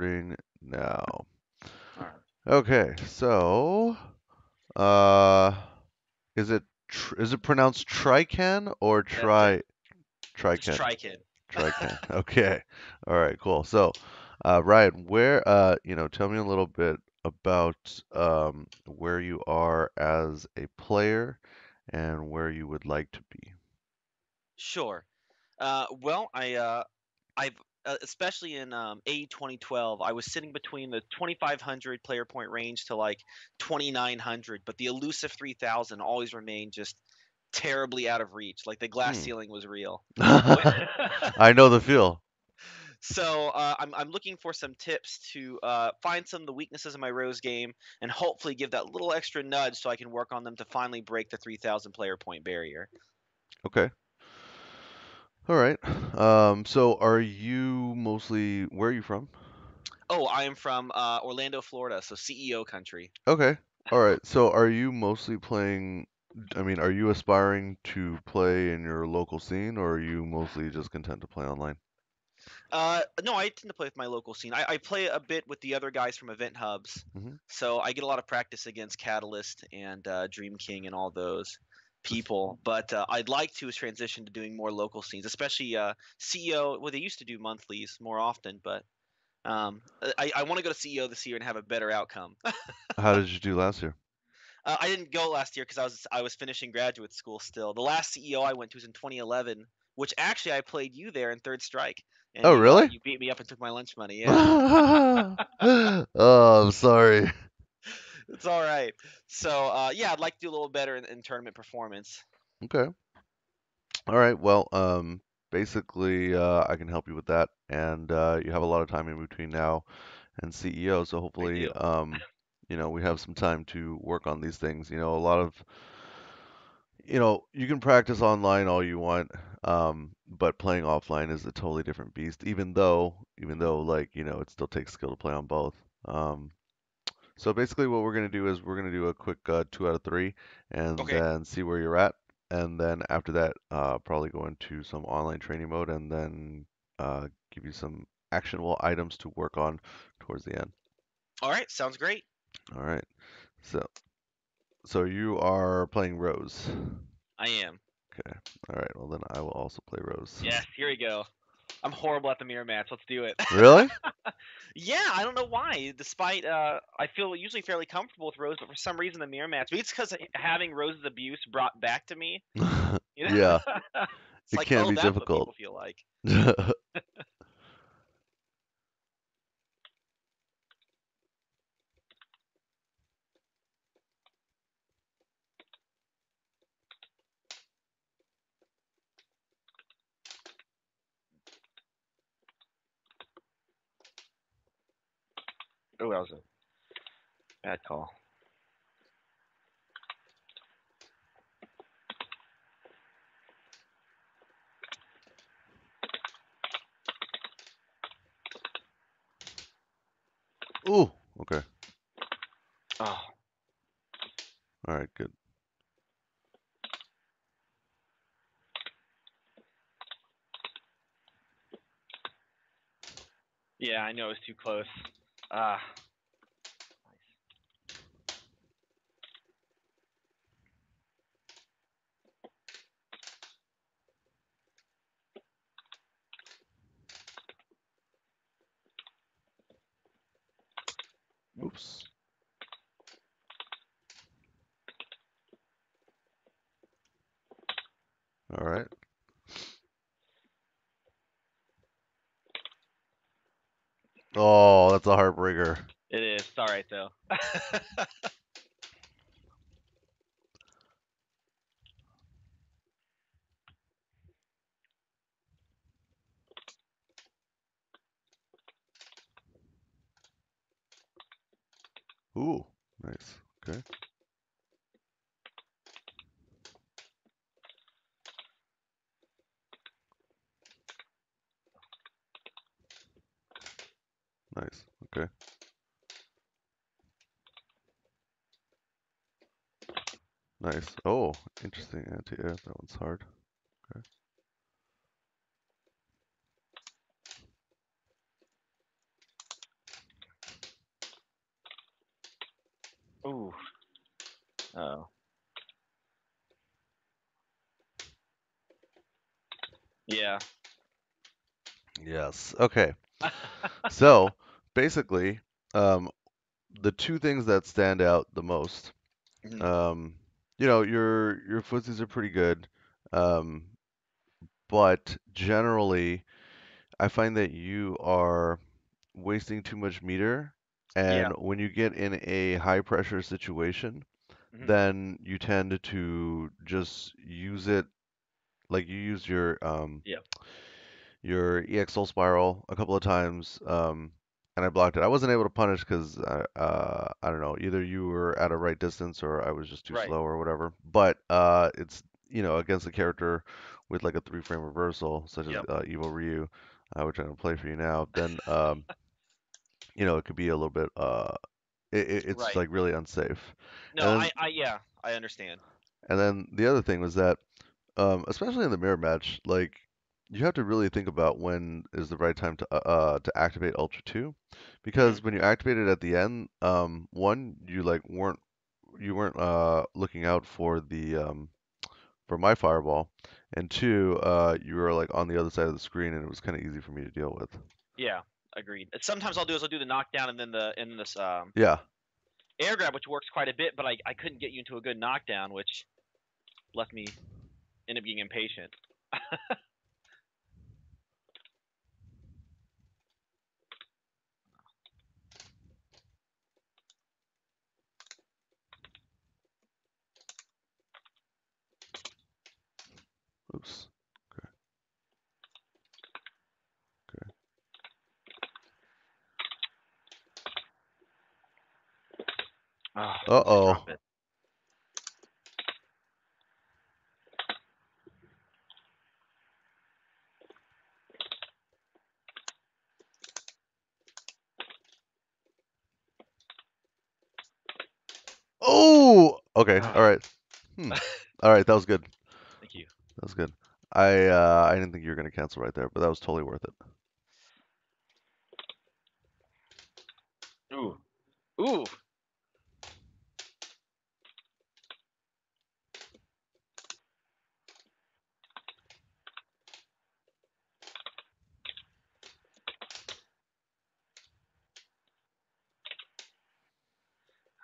Recording now. All right. Okay, so uh, is it pronounced trican or That's it. Just trican? try, kid. Trican. Okay. All right, cool. So, Ryan, tell me a little bit about where you are as a player and where you would like to be. Sure. I've especially in A 2012, I was sitting between the 2,500 player point range to like 2,900, but the elusive 3,000 always remained just terribly out of reach. Like the glass Hmm. ceiling was real. When- I know the feel. so I'm looking for some tips to find some of the weaknesses in my Rose game and hopefully give that little extra nudge so I can work on them to finally break the 3,000 player point barrier. Okay. All right. So are you where are you from? Oh, I am from Orlando, Florida, so CEO country. Okay. All right. So are you mostly are you aspiring to play in your local scene or are you mostly just content to play online? No, I tend to play with my local scene. I play a bit with the other guys from EventHubs, Hmm. so I get a lot of practice against Catalyst and Dream King and all those people. But I'd like to transition to doing more local scenes, especially CEO. Well, they used to do monthlies more often, but I want to go to CEO this year and have a better outcome. How did you do last year? I didn't go last year because I was finishing graduate school still. The last CEO I went to was in 2011, which actually I played you there in Third Strike, and Oh, you really? you beat me up and took my lunch money. Yeah, Oh, I'm sorry. it's all right. So yeah, I'd like to do a little better in tournament performance. Okay. All right. Well, basically, I can help you with that, and you have a lot of time in between now and CEO, so I hopefully, do. we have some time to work on these things. A lot of, you can practice online all you want, but playing offline is a totally different beast, even though, like, it still takes skill to play on both. Um, so basically, what we're gonna do is we're gonna do a quick 2 out of 3, and Okay. then see where you're at, and then after that, probably go into some online training mode, and then give you some actionable items to work on towards the end. All right. Sounds great. All right. So so you are playing Rose. I am. Okay. All right. Well, then I will also play Rose. Yes. Here we go. I'm horrible at the mirror match. Let's do it. Really? Yeah, I don't know why. Despite I feel usually fairly comfortable with Rose, but for some reason the mirror match. Maybe it's because having Rose's abuse brought back to me. You know, Yeah, it's it like, can oh, be that's what difficult. people feel like. Oh, that was a bad call. Ooh, okay. Oh, All right, good. yeah, I know it was too close. Ah, Oops. All right. Oh, that's a heartbreaker. it is. It's all right though. Ooh, nice. Okay. Nice. Okay. Nice. Oh, interesting anti-air. That one's hard. Okay. Oh, yeah. Yes. Okay. So basically, um, the two things that stand out the most, Mhm. um, your footsies are pretty good, um, but generally, I find that you are wasting too much meter, Yeah. and when you get in a high pressure situation, Mhm. then you tend to just use it like you used Yeah. your EXL spiral a couple of times, and I blocked it. I wasn't able to punish because I don't know, either you were at a right distance or I was just too Right. slow or whatever. But it's against a character with like a three frame reversal, such as Yep. Evo Ryu, which I'm gonna play for you now. Then it could be a little bit it's Right. like really unsafe. No, And then yeah, I understand. the other thing was that especially in the mirror match, like you have to really think about when is the right time to activate Ultra 2, Mhm. because when you activate it at the end, one you like weren't looking out for the for my fireball, and two you were like on the other side of the screen and it was kind of easy for me to deal with. Yeah, agreed. Sometimes I'll do the knockdown and then this Yeah. air grab, which works quite a bit, but I couldn't get you into a good knockdown, which left me end up being impatient. Oops. Okay. Okay. Oh, almost Uh-oh. dropped it. Oh. Okay. All Oh, right. Hmm. All right. That was good. thank you. That was good. I didn't think you were gonna cancel right there, but that was totally worth it. Ooh, ooh.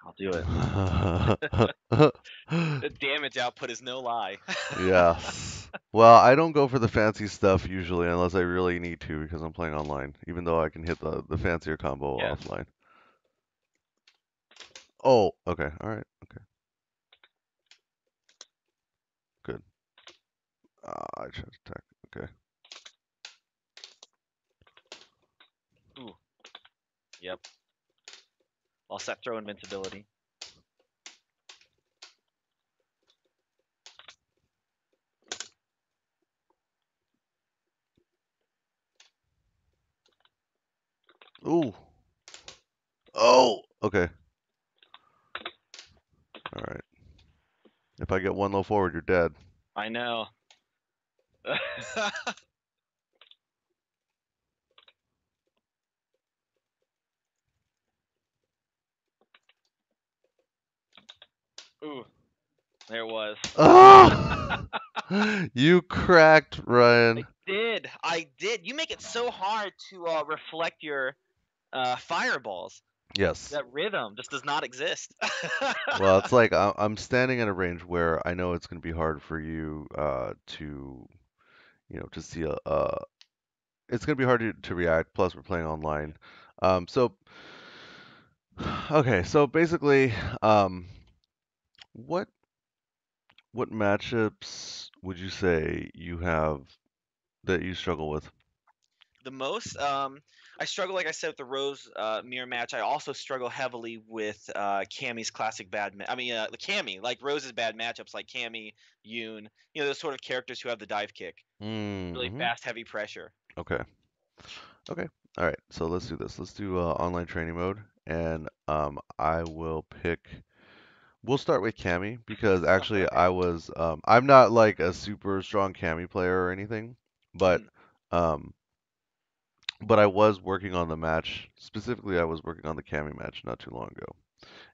I'll do it. The damage output is no lie. Yes. Well, I don't go for the fancy stuff usually unless I really need to because I'm playing online, even though I can hit the fancier combo Yes. offline. Oh, okay. All right. Okay. Good. I tried to attack. Okay. Ooh. Yep. I'll set throw invincibility. Ooh. Oh. Okay. All right. If I get one low forward, you're dead. I know. Ooh, there it was. Ah! You cracked, I Ryan. did. I did. You make it so hard to reflect your fireballs. Yes. That rhythm just does not exist. Well, it's like I'm standing in a range where I know it's going to be hard for you to, to see it's going to be hard to react. Plus, we're playing online. So, okay, so basically, um, what what matchups would you say you have that you struggle with? The most, I struggle, like I said, with the Rose mirror match. I also struggle heavily with Cammy's classic I mean, the Cammy, like Rose's bad matchups, like Cammy, Yoon. You know, those sort of characters who have the dive kick, really Mm-hmm. fast, heavy pressure. Okay. Okay. All right. So let's do this. Let's do online training mode, and I will pick. We'll start with Cammy because actually Okay. I'm not like a super strong Cammy player or anything, but Mhm. um but I was working on the match. Specifically, I was working on the Cammy match not too long ago.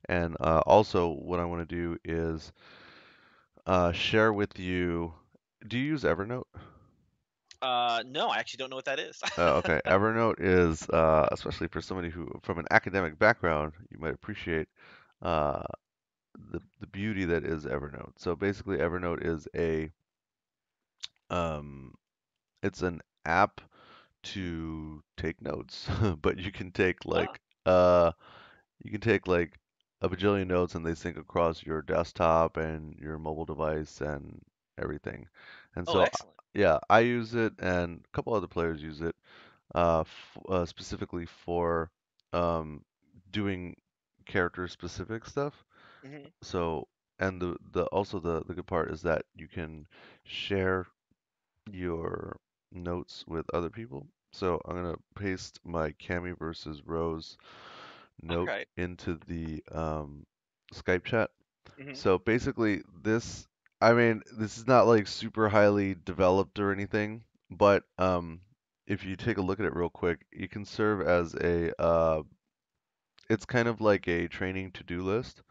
And also, what I want to do is share with you. Do you use Evernote? No, I actually don't know what that is. Okay, Evernote is especially for somebody who, from an academic background, you might appreciate uh, the beauty that is Evernote. So basically, Evernote is a um, it's an app to take notes, but Ah, you can take like a bajillion notes and they sync across your desktop and your mobile device and everything. And oh, so excellent. yeah, I use it and a couple other players use it specifically for um, doing character specific stuff. Hmm. So and the also the good part is that you can share your notes with other people. So I'm gonna paste my Cami versus Rose All note right. into the Skype chat. Hmm. So basically, I mean, this is not like super highly developed or anything, but if you take a look at it real quick, it can serve as it's kind of like a training to-do list.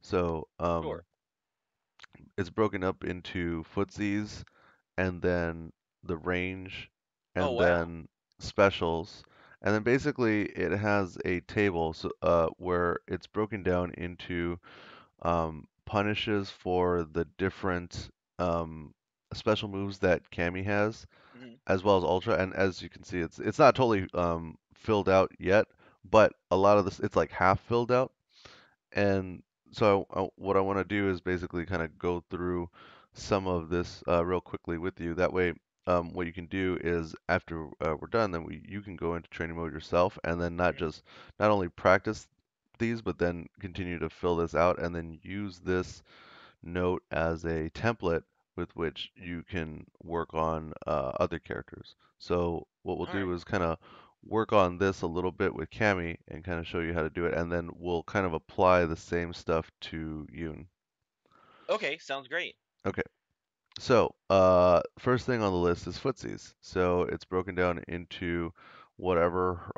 So Sure. it's broken up into footsies and then the range, Oh, and wow. then specials. And then basically it has a table where it's broken down into punishes for the different special moves that Cammy has, Hmm. as well as Ultra. And as you can see, it's not totally filled out yet, but a lot of this it's like half filled out. And so what I want to do is basically kind of go through some of this real quickly with you. That way, what you can do is after we're done, then you can go into training mode yourself, and then Hmm. not only practice these, but then continue to fill this out, and then use this note as a template with which you can work on other characters. So what we'll All do right. is kind of work on this a little bit with Cami and kind of show you how to do it, and then we'll kind of apply the same stuff to Yoon. Okay, sounds great. Okay, so first thing on the list is footsies. So it's broken down into whatever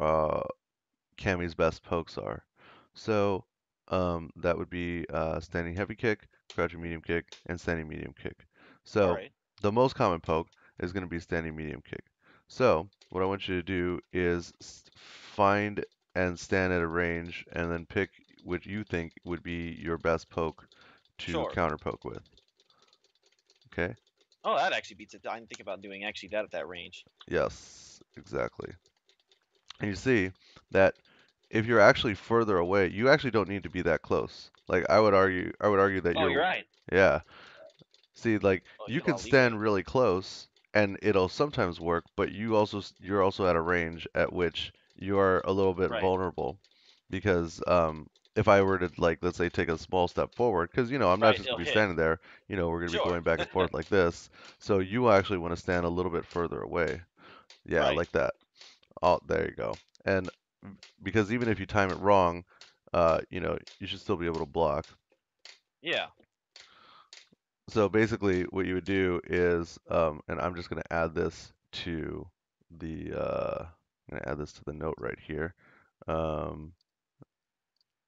Cammy's best pokes are. So that would be standing heavy kick, crouching Mhm. medium kick, and standing medium kick. All So right. the most common poke is going to be standing medium kick. So what I want you to do is find and stand at a range and then pick which you think would be your best poke to Sure. counter poke with. Okay? Oh, that actually beats it. I didn't think about doing actually that at that range. Yes, exactly. And you see that if you're actually further away, you actually don't need to be that close. Like I would argue that Oh, you're right. yeah. See, like Oh, you you got a can lot of leeway. stand really close and it'll sometimes work, but you're also at a range at which you're a little bit Right. vulnerable because if I were to like let's say take a small step forward, because I'm not Right. just It'll gonna be hit. standing there, we're gonna be Sure. going back and forth like this. So you actually want to stand a little bit further away. Yeah, Right. like that. Oh, there you go. And because even if you time it wrong, you should still be able to block. Yeah. So basically, what you would do is, and I'm just going to add this to I'm going to add this to the note right here. Um,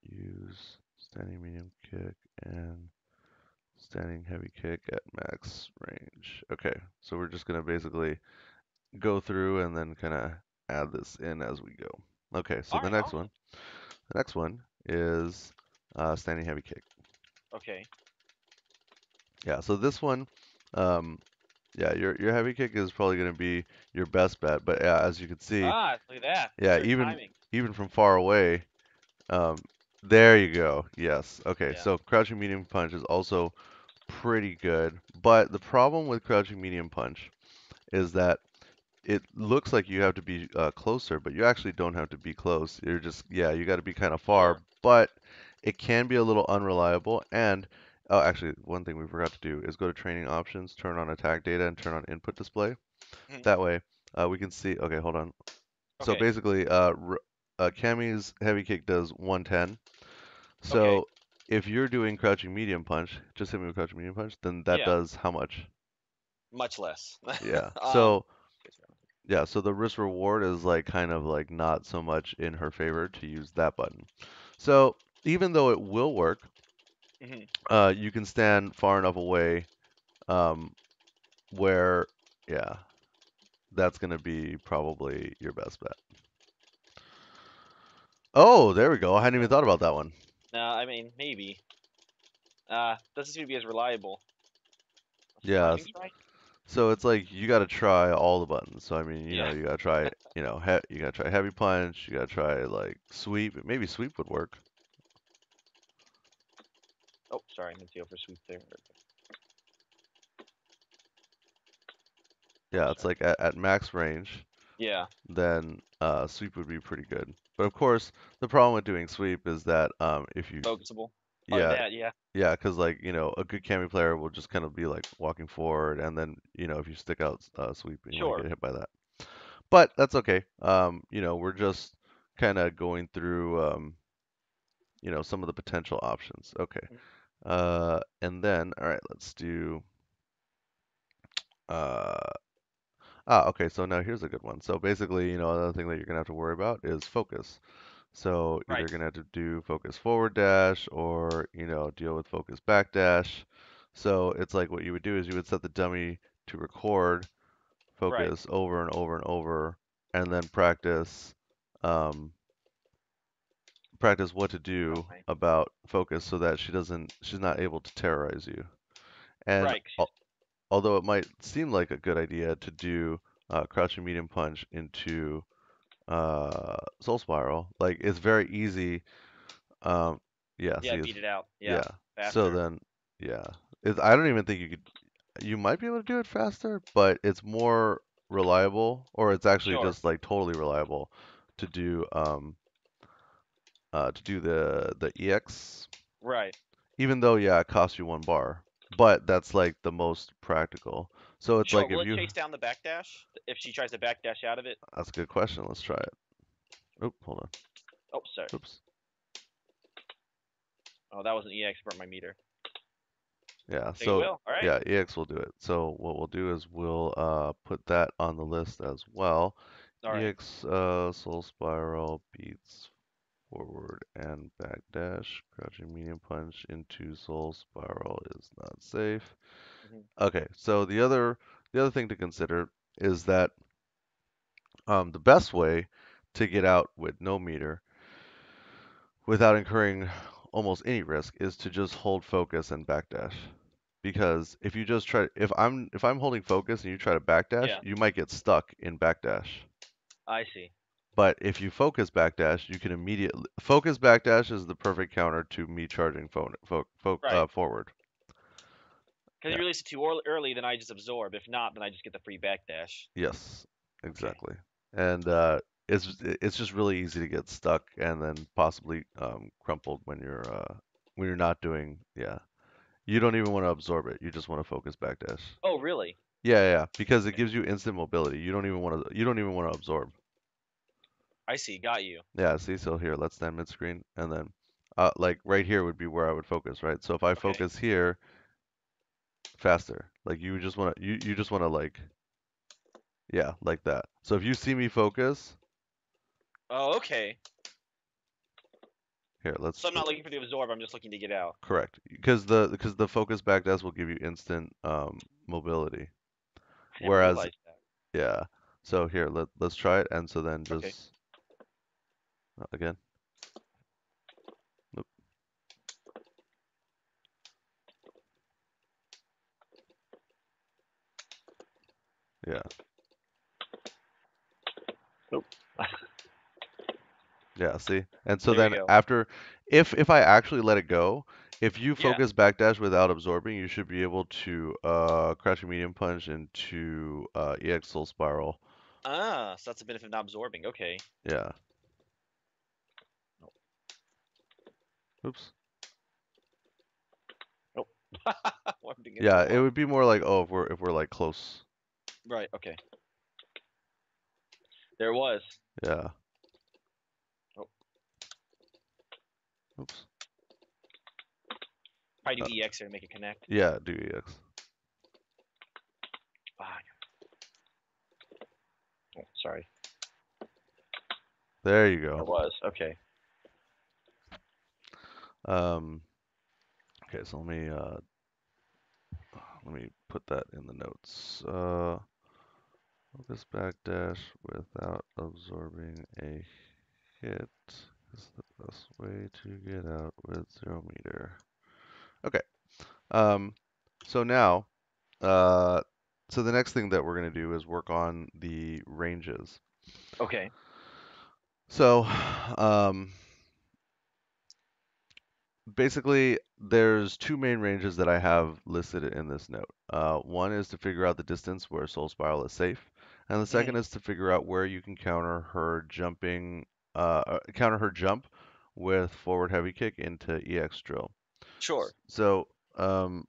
use standing medium kick and standing heavy kick at max range. Okay, so we're just going to basically go through and then kind of add this in as we go. Okay, so All right. Awesome. the next one is standing heavy kick. Okay. Yeah, so this one, um, yeah, your heavy kick is probably going to be your best bet. But yeah, as you can see, Ah, look at that. yeah, Good timing. even from far away, there you go. Yes. Okay, Yeah. so crouching medium punch is also pretty good. But the problem with crouching medium punch is that it looks like you have to be closer, but you actually don't have to be close. You're just, yeah, you got to be kind of far, Sure. but it can be a little unreliable. And oh, actually, one thing we forgot to do is go to training options, turn on attack data, and turn on input display. Mhm. That way, we can see. Okay, hold on. So Okay. basically, Cammy's heavy kick does 110. Okay. So if you're doing crouching medium punch, just hit me with crouching medium punch, then that Yeah. does how much? Much less. Yeah. um. Yeah, so the risk reward is like kind of like not so much in her favor to use that button. So even though it will work, Hmm. you can stand far enough away um, where, yeah, that's going to be probably your best bet. Oh, there we go. I hadn't even thought about that one. No, I mean maybe. Doesn't seem to be as reliable. A Yeah, surviving strike? so it's like you got to try all the buttons. So I mean, Yeah. you got to try, you got to try heavy punch, you got to try like sweep. Maybe sweep would work. Oh, sorry, I meant to go for sweep there. Oh, Yeah, it's sorry. like at max range, Yeah. then sweep would be pretty good. But of course, the problem with doing sweep is that if you, Focusable. Oh, yeah, that, yeah. yeah, because like a good Kami player will just kind of be like walking forward, and then if you stick out sweep, you might Sure. get hit by that. But that's okay. We're just kind of going through some of the potential options. Okay. Mhm. And then all right, let's do uh okay, so now here's a good one. So basically, another thing that you're gonna have to worry about is focus. So either Right. gonna have to do focus forward dash or, deal with focus back dash. So it's like what you would do is you would set the dummy to record Right. focus over and over and over and then practice what to do Okay. about focus so that she's not able to terrorize you. And Right. 'Cause she's although it might seem like a good idea to do crouching medium punch into soul spiral, like it's very easy. Um, yeah, yeah, see, beat it out. Yeah. yeah. So Faster. then, yeah, I don't even think you might be able to do it faster, but it's more reliable, or it's actually Sure. just like totally reliable to do the EX, Right. even though yeah, it costs you 1 bar, but that's like the most practical. So it's Sure. like Will if it you chase down the backdash if she tries to backdash out of it? that's a good question. Let's try it. Oop, hold on. Oh, sorry. Oops. Oh, that was an EX for my meter. Yeah, So you so will. All right. yeah, EX will do it. So what we'll do is we'll put that on the list as well. All right. EX Soul Spiral beats forward and backdash. Crouching medium punch into Soul Spiral is not safe. Hmm. Okay, so the other thing to consider is that the best way to get out with no meter without incurring almost any risk is to just hold focus and backdash. Because if you just try, if I'm holding focus and you try to backdash, Yeah. you might get stuck in backdash. I see. But if you focus backdash, you can immediately focus backdash is the perfect counter to me charging Right. forward. Because Yeah. you release it too early, then I just absorb. If not, then I just get the free backdash. Yes. Okay. Exactly. And it's just really easy to get stuck and then possibly crumpled when you're not doing yeah. You don't even want to absorb it. You just want to focus backdash. Oh, really? Yeah, yeah, yeah, because it Okay. gives you instant mobility. You don't even want to absorb. I see. Got you. Yeah, see, so here, let's stand mid screen and then like right here would be where I would focus, right? So if I Okay. focus here faster, like you just want to like yeah, like that. So if you see me focus, Oh, okay. here, So I'm not looking for the absorb. I'm just looking to get out. correct. Because the focus back dash will give you instant mobility. I never Whereas realized that. yeah. So here, let's try it and so then Okay. just again. Oop, yeah. Nope. Yeah, see? And so There we then go. after if I actually let it go, if you Yeah. focus backdash without absorbing, you should be able to crouch a medium punch into EX Soul Spiral. Ah, so that's the benefit of not absorbing. Okay. Yeah. Nope. Oops. Nope. I'm doing it Yeah, so it well. would be more like oh if we're like close. Right. Okay. There it was. Yeah. Oh, Oops. probably Uh, do EX there to make it connect. yeah, do EX. Ah, oh, sorry. There you There go. was. Okay. Um, okay, so let me put that in the notes. Focus backdash without absorbing a hit is the best way to get out with 0 meter. Okay. Um, so now, uh, so the next thing that we're going to do is work on the ranges. Okay. So, um, basically, there's two main ranges that I have listed in this note. One is to figure out the distance where Soul Spiral is safe, and the second Hmm. is to figure out where you can counter her jump with forward heavy kick into EX drill. Sure. So, um,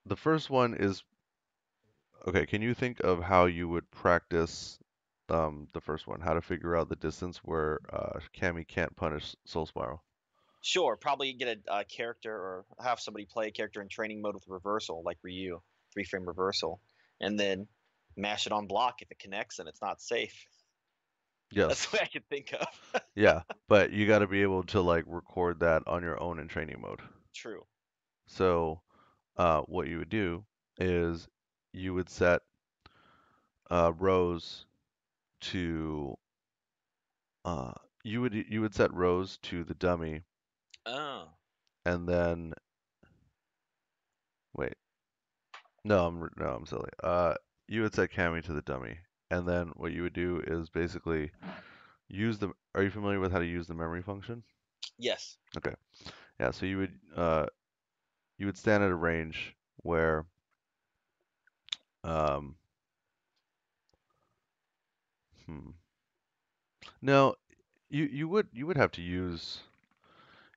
the first one is okay. Can you think of how you would practice the first one? How to figure out the distance where Cammy can't punish Soul Spiral? Sure. Probably get a character or have somebody play a character in training mode with reversal, like Ryu, 3-frame reversal, and then mash it on block. If it connects and it's not safe. That's the way Yes. I can think of. Yeah, but you got to be able to like record that on your own in training mode. True. So, what you would do is you would set rows to uh, you would set rows to the dummy, Oh. and then wait, no, I'm silly. You would set Cammy to the dummy, and then what you would do is basically use the. Are you familiar with how to use the memory function? Yes. Okay, yeah. So you would stand at a range where um, hmm. No, you would have to use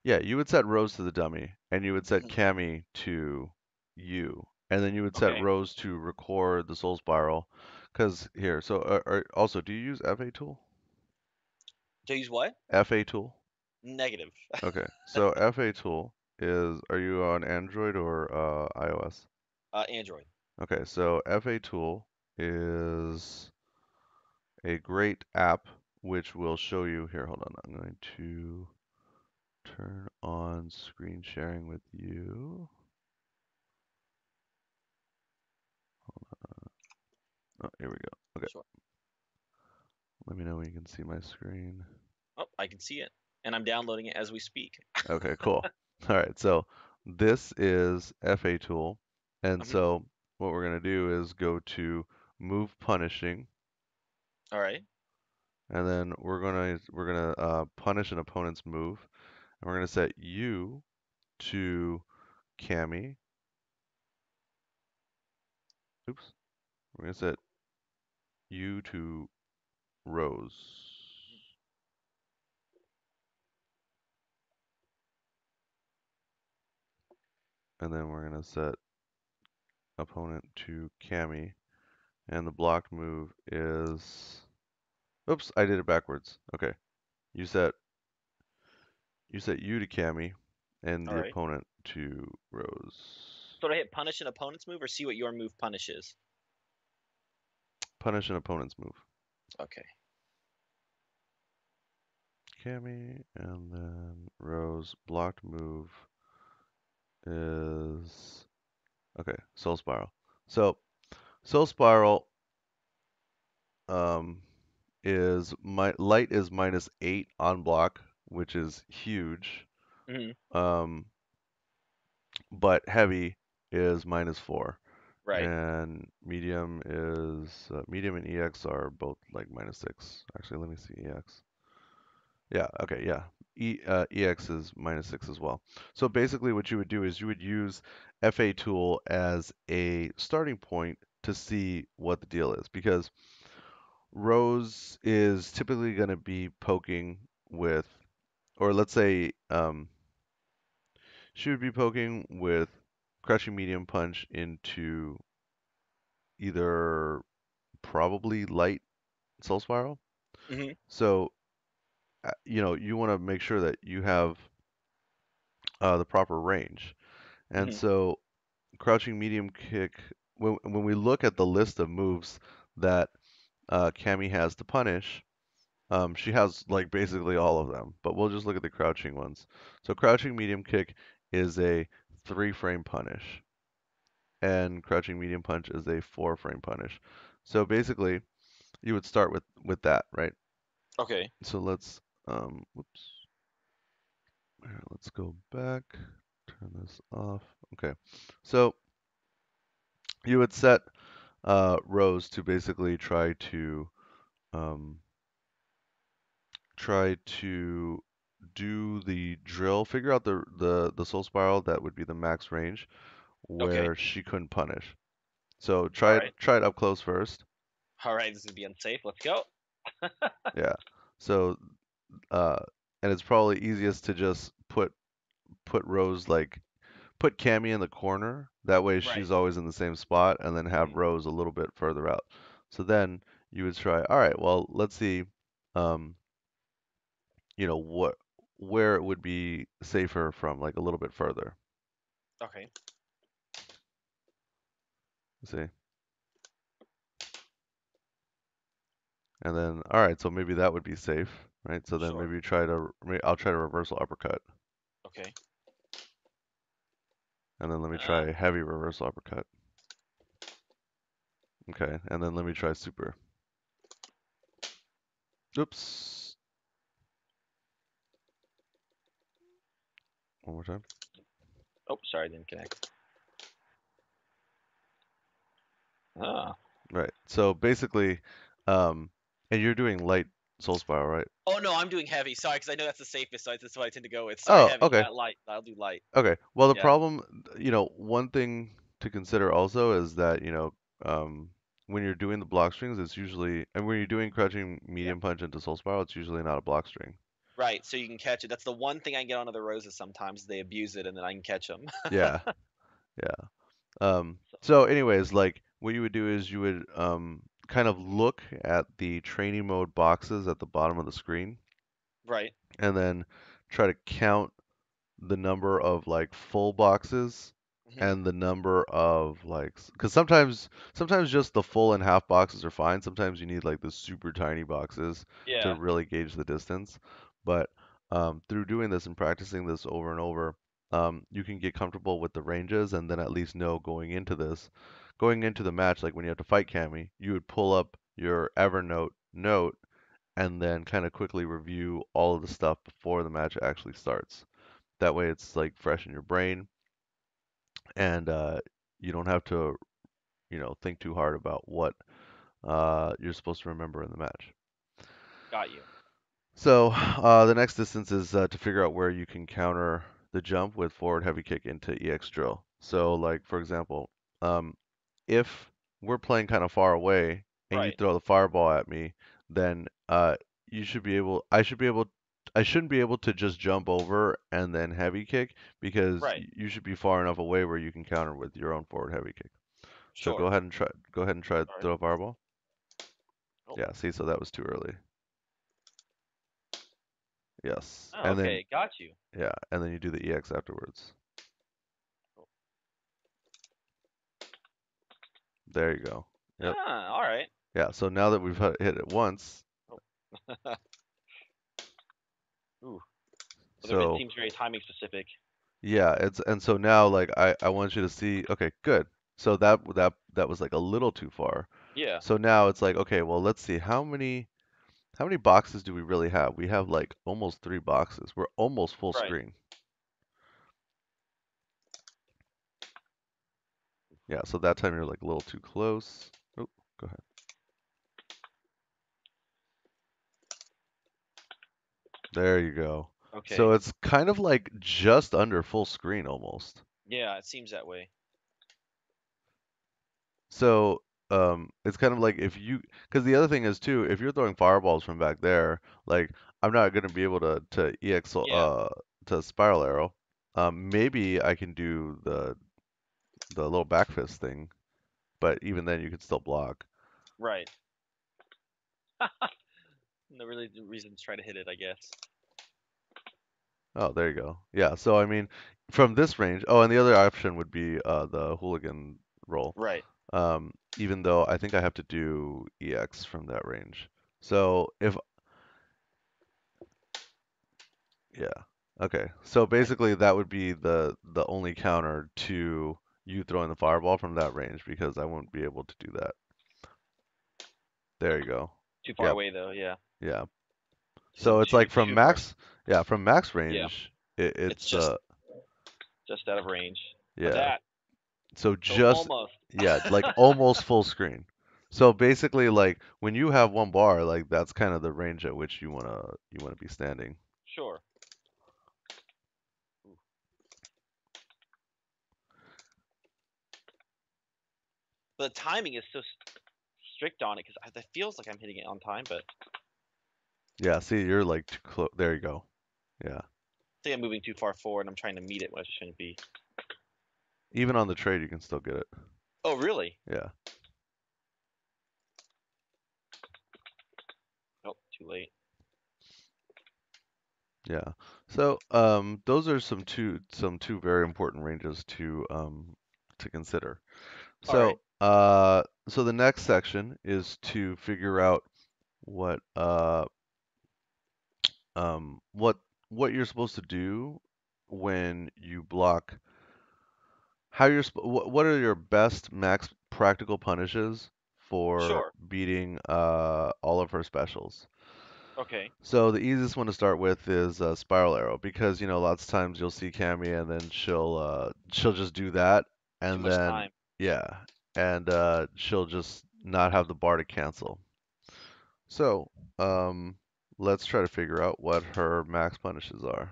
yeah, you would set rows to the dummy, and you would set Hmm. Cammy to you, and then you would set Okay. rows to record the soul spiral. Cause here, so also, do you use FA tool? To use what? FA tool? Negative. Okay, so FA tool is, are you on Android or iOS? Android. Okay, so FA tool is a great app which will show you here. Hold on, I'm going to turn on screen sharing with you. Oh, here we go. Okay, Sure. let me know when you can see my screen. Oh, I can see it, and I'm downloading it as we speak. Okay, cool. All right, so this is FA tool, and Hmm. so what we're gonna do is go to move punishing, All right. and then we're gonna punish an opponent's move, and we're gonna set you to Cammy. Oops. We're gonna set you to Rose, and then we're gonna set opponent to Cammy. And the blocked move is, oops, I did it backwards. Okay. You set you set you to Cammy and All the right. opponent to Rose. So to hit punish an opponent's move or see what your move punishes? Punish an opponent's move. Okay. Cammy and then Rose. Blocked move is okay, Soul Spiral. So Soul Spiral um is my light is -8 on block, which is huge. Hmm. Um but heavy is -4. Right. And medium and EX are both like -6. Actually, let me see EX. Yeah, okay, yeah. EX is -6 as well. So basically what you would do is you would use FA tool as a starting point to see what the deal is because Rose is typically going to be poking with, or let's say she would be poking with crushing medium punch into either probably light Soul Spiral. Hmm. So, you want to make sure that you have the proper range. And Hmm. so, crouching medium kick, when we look at the list of moves that Cammy has to punish, She has like basically all of them, but we'll just look at the crouching ones. So crouching medium kick is a 3 frame punish, and crouching medium punch is a 4 frame punish. So basically, you would start with that, right? Okay. So whoops, here, let's go back, turn this off. Okay, so you would set rows to basically um, try to do the drill, figure out the soul spiral that would be the max range Okay. where she couldn't punish. So All try it right. try it up close first. All right. This is gonna be unsafe. Let's go. Yeah. So uh and it's probably easiest to just put Rose like put Cammy in the corner. That way Right. she's always in the same spot and then have Hmm. Rose a little bit further out. So then you would try, all right, well, let's see um what where it would be safer from like a little bit further. Okay. See? And then, all right, so maybe that would be safe, right? So then Sure. maybe I'll try to reversal uppercut. Okay. And then let me Ah. try heavy reversal uppercut. Okay, and then let me try super. Oops. One more time. Oh, sorry, I didn't connect. Ah. Right. So basically, and you're doing light soul spiral, right? Oh no, I'm doing heavy. Sorry, because I know that's the safest, so that's what I tend to go with. Sorry, Oh, heavy, okay. not light. I'll do light. Okay. Well, the Yeah. problem, one thing to consider also is that, when you're doing the block strings, it's usually, and when you're doing crouching Yeah. medium punch into soul spiral, it's usually not a block string. Right. So you can catch it. That's the one thing I can get on other roses sometimes. They abuse it, and then I can catch them. Yeah. Yeah. So, So anyways, like what you would do is you would kind of look at the training mode boxes at the bottom of the screen right. and then try to count the number of like full boxes Hmm. and the number of like because sometimes just the full and half boxes are fine. Sometimes you need like the super tiny boxes to Yeah. really gauge the distance. But through doing this and practicing this over and over, you can get comfortable with the ranges and then at least know going into the match, like when you have to fight Cammy, you would pull up your Evernote note and then kind of quickly review all of the stuff before the match actually starts. That way it's like fresh in your brain and you don't have to, think too hard about what you're supposed to remember in the match. Got you. So the next distance is to figure out where you can counter the jump with forward heavy kick into EX drill. So like for example, um, if we're playing kind of far away and you Right. throw the fireball at me, then I shouldn't be able to just jump over and then heavy kick because Right. you should be far enough away where you can counter with your own forward heavy kick. So Sure. go ahead and try to All right. throw a fireball. Oh. Yeah, see, so that was too early. Yes. Oh, And then okay. Got you. yeah, and then you do the EX afterwards. Oh. There you go. Yep. Ah. All right. Yeah, so now that we've hit it once, Oh. Ooh. Well, it so seems very timing specific. yeah, it's and so now like I want you to see, okay, good. So that was like a little too far. Yeah. So now it's like, okay, well, let's see how many boxes do we really have? We have like almost 3 boxes. We're almost full Right. screen. Yeah, so that time you're like a little too close. Oh, go ahead. There you go. So Okay. it's kind of like just under full screen almost. Yeah, it seems that way. So it's kind of like because the other thing is too, if you're throwing fireballs from back there, like I'm not gonna be able to EX Yeah. to spiral arrow. Maybe I can do the little back fist thing, but even then you could still block. Right. No really reason to try to hit it, I guess. Oh, there you go. Yeah, so I mean, from this range, oh, and the other option would be the hooligan roll. Right. Even though I think I have to do EX from that range. So Yeah. Okay. So I, basically that would be the only counter to you throwing the fireball from that range because I wouldn't be able to do that. There you go. too far Yep. away though. Yeah. Yeah. So So it's two like from two more. max, yeah, from max Yeah. range, It's it's just out of range. But yeah. that So so just almost. yeah, like almost full screen. So basically like when you have one bar, like that's kind of the range at which you wanna be standing. Sure. Ooh. But the timing is so strict on it because it feels like I'm hitting it on time, but Yeah, see, you're like too close. There you go. Yeah. I think I'm moving too far forward. I'm trying to meet it when I shouldn't be. Even on the trade you can still get it. Oh, really? Yeah. Oh, too late. Yeah. So, those are some two very important ranges to consider. All right. So the next section is to figure out what uh um what what you're supposed to do when you block. What are your best max practical punishes for Sure. beating all of her specials? Okay. So the easiest one to start with is Spiral Arrow because lots of times you'll see Cammy and then she'll just do that Too and much then time. yeah and she'll just not have the bar to cancel. So um, let's try to figure out what her max punishes are.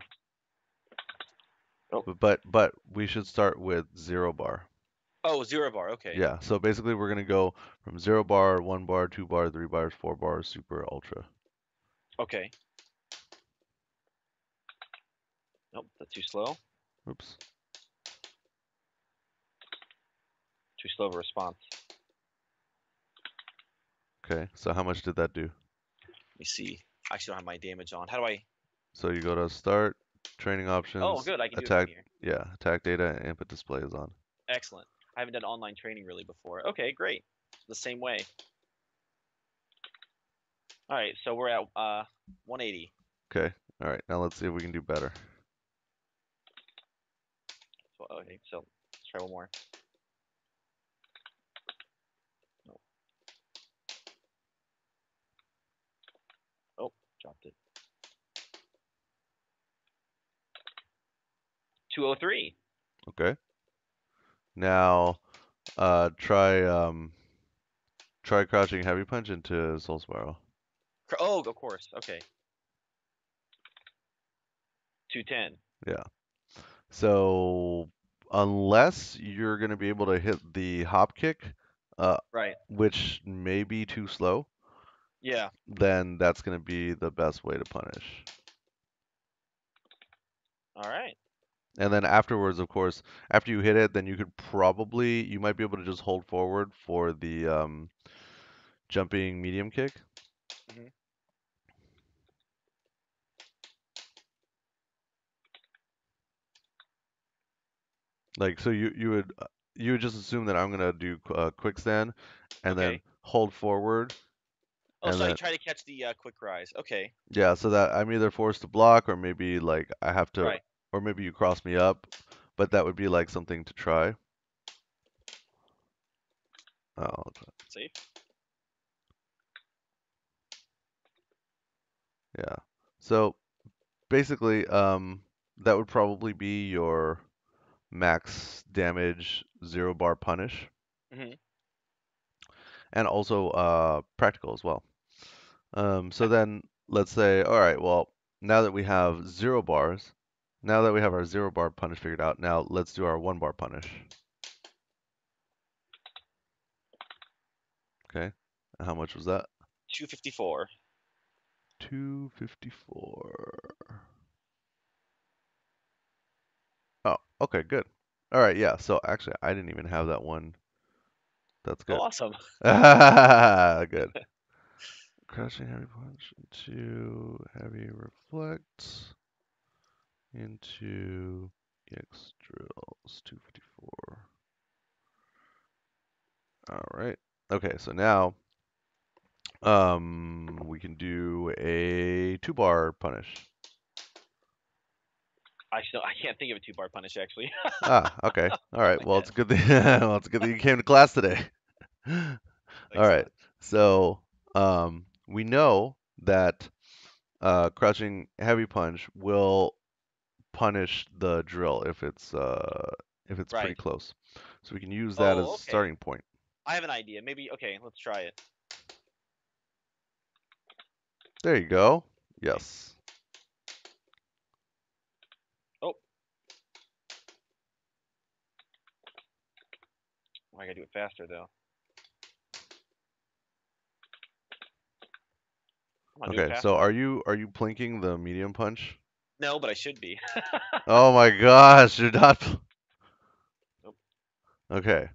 Oh. But we should start with zero bar. Oh, zero bar. Okay. Yeah. So basically we're gonna go from zero bar, one bar, two bar, three bars, four bars, super, ultra. Okay. Nope, that's too slow. Oops. Too slow of a response. Okay. So how much did that do? Let me see. I actually don't have my damage on. How do I? So you go to start, training Oh, options, good. I can do it from attack, here. yeah, attack data, and input display is on. Excellent. I haven't done online training really before. Okay, great. The same way. All right, so we're at 180. Okay, all right, now let's see if we can do better. So, okay, so let's try one more. No. Oh, dropped it. 203. Okay, now try crouching heavy punch into soul spiral. Oh, of course. Okay. 210. Yeah, so unless you're gonna be able to hit the hop kick, uh, Right. which may be too slow, Yeah. then that's gonna be the best way to punish. All right. And then afterwards, of course, after you hit it, then you might be able to just hold forward for the jumping medium kick. Hmm. Like so, you would just assume that I'm gonna do quick stand, and then Okay. hold forward, Oh, and so I then try to catch the quick rise. Okay. yeah, so that I'm either forced to block or maybe like I have to, Right. or maybe you cross me up, but that would be like something to try. Oh, Safe. yeah. So basically, that would probably be your max damage zero bar punish, Hmm. and also practical as well. So Excellent. then let's say, all right, well, now that we have zero bars, now that we have our zero bar punish figured out, now let's do our one bar punish. Okay. And how much was that? 254. 254. Oh, okay, good. All right, yeah. So actually, I didn't even have that one. That's Oh, good. awesome. Good. Crushing heavy punch into heavy reflect into EX drills 254. All right. Okay, so now we can do a two bar punish. I can't think of a two-bar punish actually. Ah, okay. All right. My Well, head. it's good that well, it's good that you came to class today. All Thanks a right. lot. So, we know that crouching heavy punch will punish the drill if it's pretty Right. close. So we can use that as Oh, a okay. starting point. I have an idea. Maybe okay. Let's try it. There you go. Okay. Yes. Oh, I gotta do it faster though. Come on, do it Okay. So faster. are you plinking the medium punch? No, but I should be. Oh my gosh, you're not. Nope. Okay.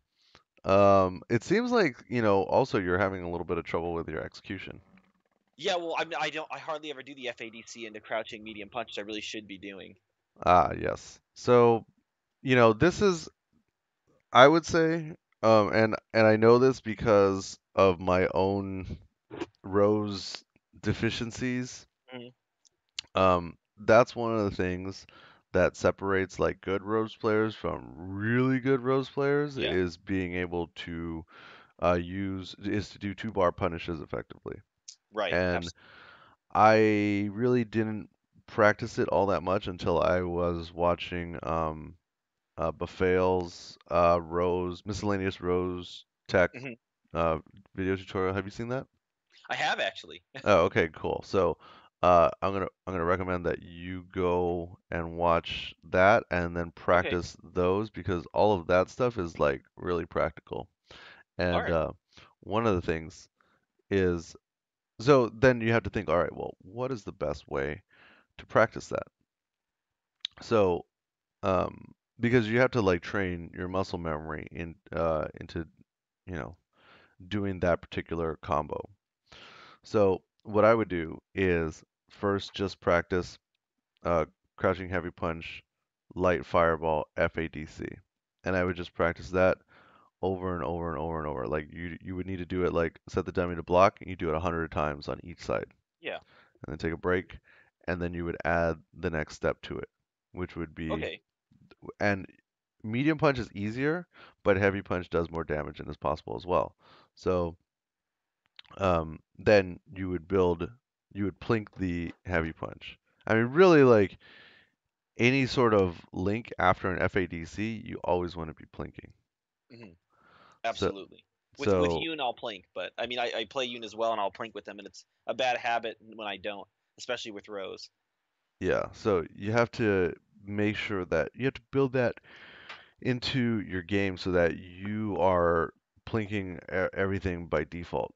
It seems like, also you're having a little bit of trouble with your execution. Yeah, well, I don't. I hardly ever do the FADC into crouching medium punch, which I really should be doing. Ah, yes. So, this is, I would say, and I know this because of my own Rose deficiencies. Mhm. That's one of the things that separates like good Rose players from really good Rose players Yeah. is being able to is to do two bar punishes effectively. Right. And I really didn't practice it all that much until I was watching Bafale's Rose miscellaneous Rose Tech Mhm. uh, video tutorial. Have you seen that? I have actually. Oh, okay, cool. So, I'm gonna recommend that you go and watch that and then Okay. practice those because all of that stuff is like really practical. All And right. one of the things is so then you have to think, all right, well, what is the best way to practice that? So, because you have to like train your muscle memory into, you know, doing that particular combo. So, what I would do is first just practice uh, crouching heavy punch, light fireball, FADC. And I would just practice that over and over and over and over. Like you would need to do it like set the dummy to block, and you do it 100 times on each side, Yeah. and then take a break, and then you would add the next step to it, which would be Okay. and medium punch is easier, but heavy punch does more damage and is possible as well. So then you would plink the heavy punch. I mean, really, like any sort of link after an FADC, you always want to be plinking. Hmm. So, Absolutely. With so Yoon, I'll plink, but I mean, I play Yoon as well, and I'll plink with them, and it's a bad habit when I don't, especially with Rose. yeah, so you have to make sure that you have to build that into your game so that you are plinking everything by default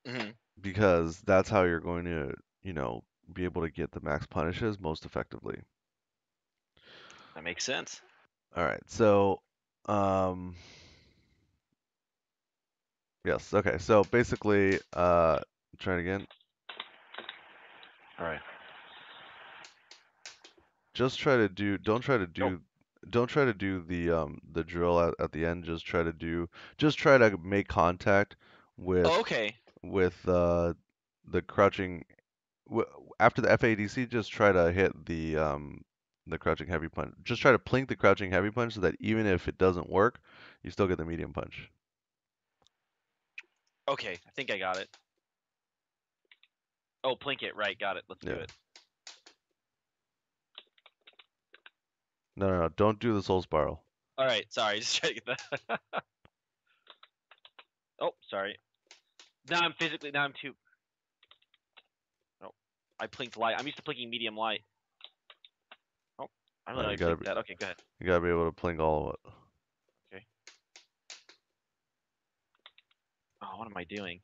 Hmm. because that's how you're going to, be able to get the max punishes most effectively. That makes sense. All right, so um, yes, okay, so basically, try it again. All right. Just try to do, Oh. don't try to do the drill at the end. Just try to make contact with Oh, okay. with the crouching w after the FADC. Just try to hit the crouching heavy punch. Just try to plink the crouching heavy punch so that even if it doesn't work, you still get the medium punch. Okay. I think I got it. Oh, plink it. Right. Got it. Let's do Yeah. it. No, no, no. Don't do the soul spiral. All right. Sorry. Just trying to get that. Oh, sorry. Now I'm physically. Now I'm too. Oh, I plinked light. I'm used to plinking medium light. Oh, I don't No, know how you I gotta plinked be that. Okay, go ahead. you gotta be able to plink all of it. Okay. Oh, what am I doing?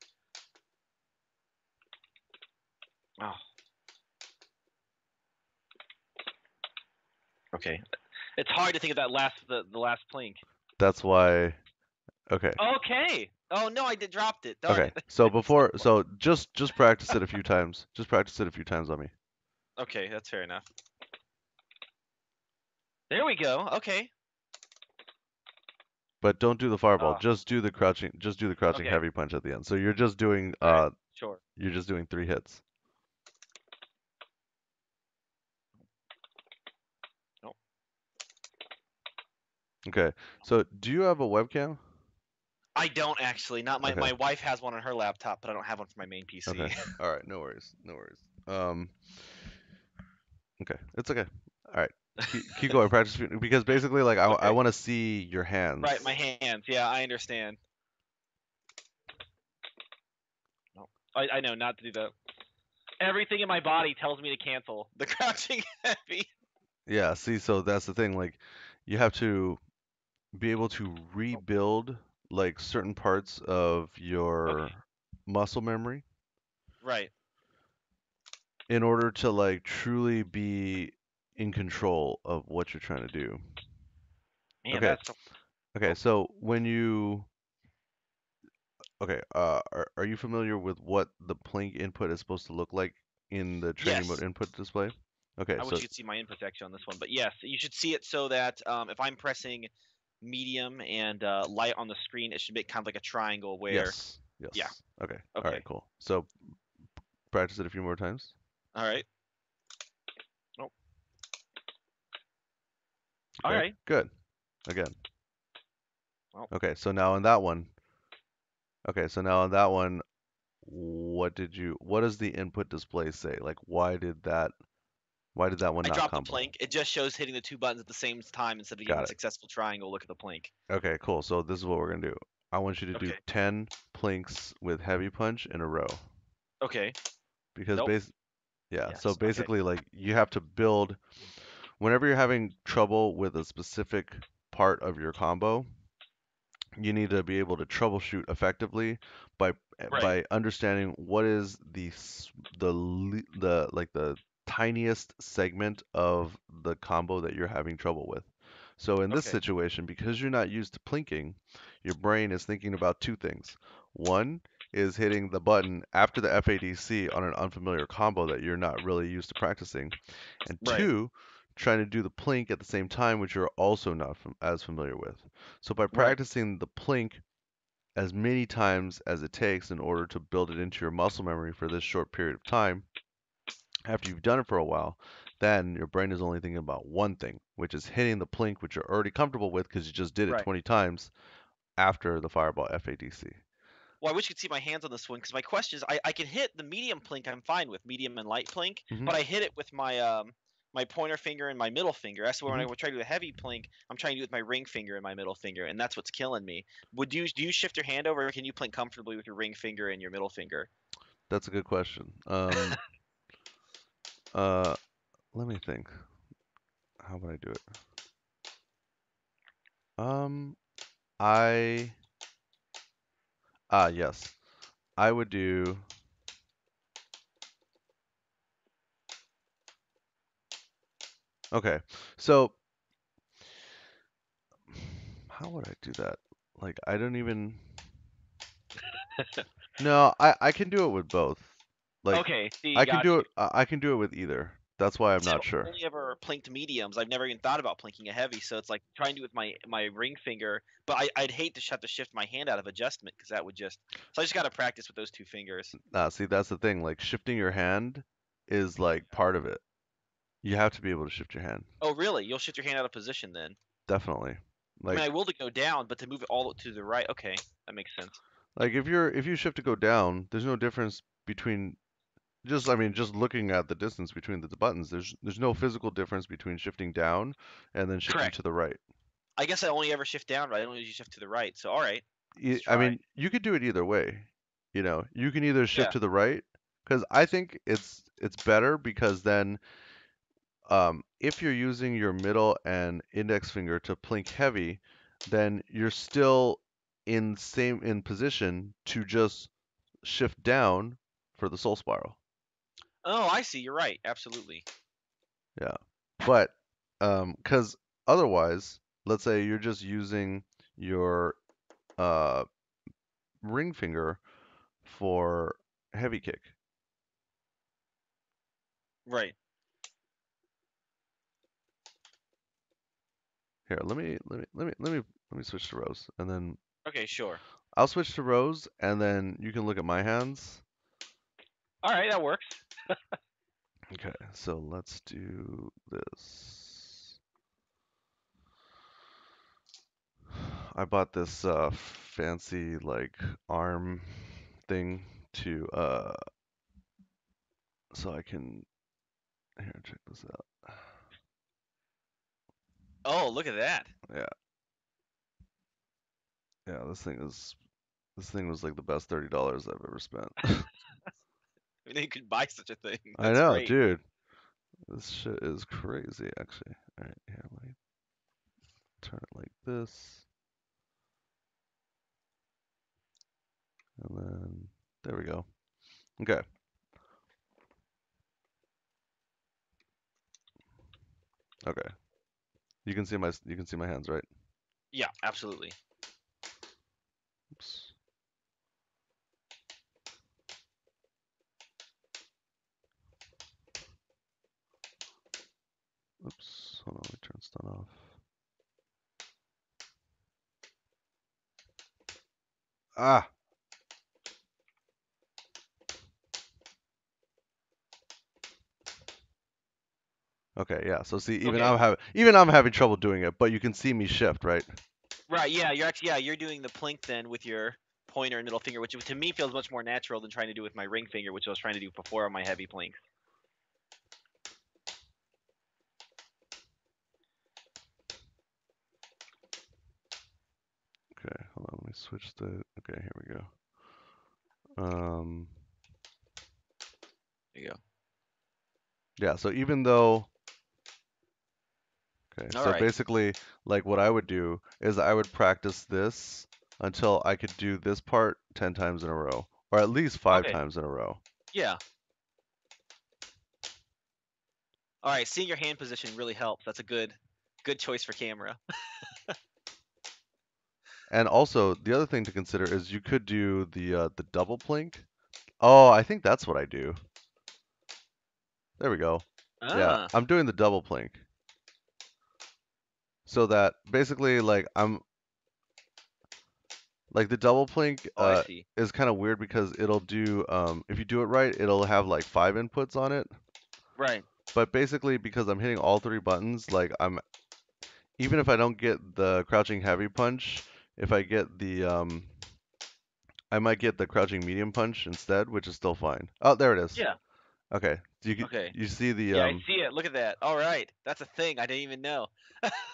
Oh, okay. It's hard to think of that the last plink. That's why. Okay. Okay. Oh no, I did dropped it. Darn Okay. it. So It's so far. just practice it a few times. Just practice it a few times on me. Okay, that's fair enough. There we go. Okay. But don't do the fireball. Uh, Just do the crouching okay. heavy punch at the end. So All right. Sure. you're just doing 3 hits. Okay. So do you have a webcam? I don't actually. Not my Okay. my wife has one on her laptop, but I don't have one for my main Okay. PC. All right. No worries. No worries. Okay. It's okay. All right. Keep going. Practice because basically, like, I Okay. want to see your Right, my hands. hands. Yeah, I understand. No. I know not to do that. Everything in my body tells me to cancel the crouching heavy. Yeah. See, so that's the thing. Like, you have to be able to Oh, rebuild like certain parts of okay. your muscle memory Right. in order to like truly be in control of what you're trying to do. Man, Okay. that's so. Okay. Oh, So when you okay, are you familiar with what the Plink input is supposed to look like in the training mode yes. input display? Okay, I wish so you could see my input actually on this one, but yes, you should see it so that if I'm pressing medium and light on the screen, it should make kind of like a triangle where, yes, yeah, yes. Okay, all right, okay, cool. So practice it a few more times. all right, oh, all Okay, right, good. Again. well, Okay, so now in that one, okay, so now in that one, what does the input display say? Like, why did that one I not dropped the combo? plank. It just shows hitting the two buttons at the same time instead of giving Got a it. successful triangle. Look at the plank. Okay, cool. So this is what we're gonna do. I want you to do Okay, 10 plinks with heavy punch in a row okay, because nope, yeah, so yes, okay, basically like you have to build whenever you're having trouble with a specific part of your combo, you need to be able to troubleshoot effectively by right, understanding what is the like the tiniest segment of the combo that you're having trouble with. So in this okay, situation, because you're not used to plinking, your brain is thinking about two things. One is hitting the button after the FADC on an unfamiliar combo that you're not really used to practicing, and right, two, trying to do the plink at the same time, which you're also not as familiar with. So by right, practicing the plink as many times as it takes in order to build it into your muscle memory for this short period of time, after you've done it for a while, then your brain is only thinking about one thing, which is hitting the plink, which you're already comfortable with because you just did it right. 20 times after the fireball FADC. Well, I wish you could see my hands on this one because my question is, I can hit the medium plink. I'm fine with medium and light plink, hmm but I hit it with my my pointer finger and my middle finger. That's when hmm I try to do a heavy plink. I'm trying to do it with my ring finger and my middle finger, and that's what's killing me. Would you do you shift your hand over, or can you plink comfortably with your ring finger and your middle finger? That's a good question. Uh, let me think. How would I do it? Um, I yes, I would do. Okay, so how would I do that? Like, I don't even. No, I can do it with both. Like, Okay, see, got you. I can do it with either. That's why I'm See, not I've sure. only ever plinked mediums. I've never even thought about plinking a heavy, so it's like trying to do with my ring finger. But I'd hate to have to shift my hand out of adjustment because that would just. So I just got to practice with those two fingers. See, that's the thing. Like, shifting your hand is like part of it. You have to be able to shift your hand. Oh, really? You'll shift your hand out of position then? Definitely. I mean, Like, I will to go down, but to move it all to the right. Okay, that makes sense. if you shift to go down, there's no difference between just I mean just looking at the distance between the buttons. There's no physical difference between shifting down and then shifting Correct. to the right. I guess I only ever shift down, right? I don't usually shift to the right. So, all right, let's I try. mean, you could do it either way. You know, you can either shift Yeah. to the right because I think it's better because then if you're using your middle and index finger to plink heavy, then you're still in position to just shift down for the soul spiral. Oh, I see. You're right. Absolutely. Yeah. But because otherwise, let's say you're just using your uh, ring finger for heavy kick. Right. Here, let me switch to rows, and then Okay, sure. I'll switch to rows, and then you can look at my hands. All right, that works. Okay, so let's do this. I bought this fancy like arm thing to so I can here check this out. Oh, look at that. Yeah, yeah, this thing was like the best $30 I've ever spent. I mean, you could buy such a thing. I That's know, great. dude. This shit is crazy, actually. All right, here, let me turn it like this, and then there we go. Okay, okay. You can see my hands, right? Yeah, absolutely. Oops, oops. Hold on, let me turn stun off. Ah, okay, yeah. So see, Okay. even I'm having trouble doing it, but you can see me shift, right? Right. Yeah. You're doing the plink then with your pointer and middle finger, which to me feels much more natural than trying to do with my ring finger, which I was trying to do before on my heavy plink. Okay, hold on, let me switch the. Okay, here we go. Um, There you yeah. So even though, okay, go. All so right. basically, like what I would do is I would practice this until I could do this part 10 times in a row, or at least five Okay. times in a row. Yeah. All right. Seeing your hand position really helps. That's a good choice for camera. And also, the other thing to consider is you could do the double plink. Oh, I think that's what I do. There we go. Yeah, Ah. I'm doing the double plink. So that basically like I'm like the double plink Oh, I see. is kind of weird because it'll do if you do it right, it'll have like 5 inputs on it. Right. But basically because I'm hitting all three buttons, like I'm even if I don't get the crouching heavy punch, if I get the I might get the crouching medium punch instead, which is still fine. Oh, there it is. Yeah. Okay. Okay. You see the Yeah, I see it. Look at that. All right. That's a thing. I didn't even know.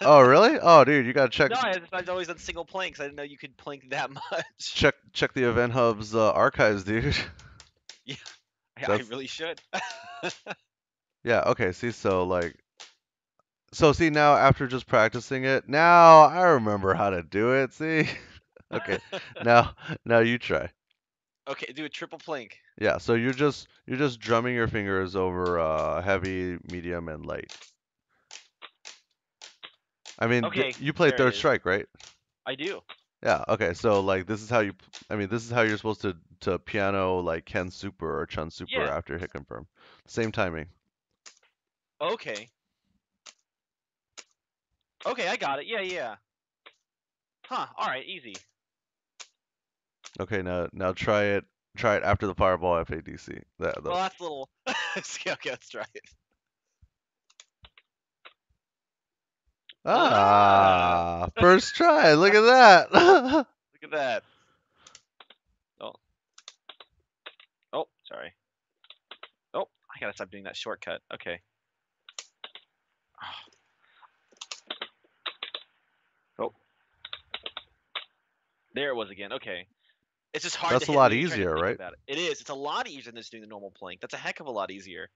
Oh, really? Oh, dude, you gotta No, I've always done single planks. I didn't know you could plank that much. check the EventHubs archives, dude. Yeah, I That's really should. yeah, okay, see so like so see now after just practicing it, now I remember how to do it. See? Okay. Now you try. Okay, do a triple plank. Yeah, so you're just drumming your fingers over heavy, medium, and light. I mean, Okay, you play there it Third is. Strike, right? I do. Yeah, okay. So like this is how I mean, this is how you're supposed to piano like Ken Super or Chun Super Yeah. after hit confirm. Same timing. Okay. Okay, I got it. Yeah, yeah. Huh. All right, easy. Okay, try it after the fireball FADC. Well, that's a little. Okay, let's try it. Ah, First try. Look at that. look at that. Oh, oh, sorry. Oh, I gotta stop doing that shortcut. Okay. Oh, there it was again. Okay. It's just hard to That's a hit lot when you're trying to easier, think right? about it. It is. It's a lot easier than just doing the normal plank. That's a heck of a lot easier.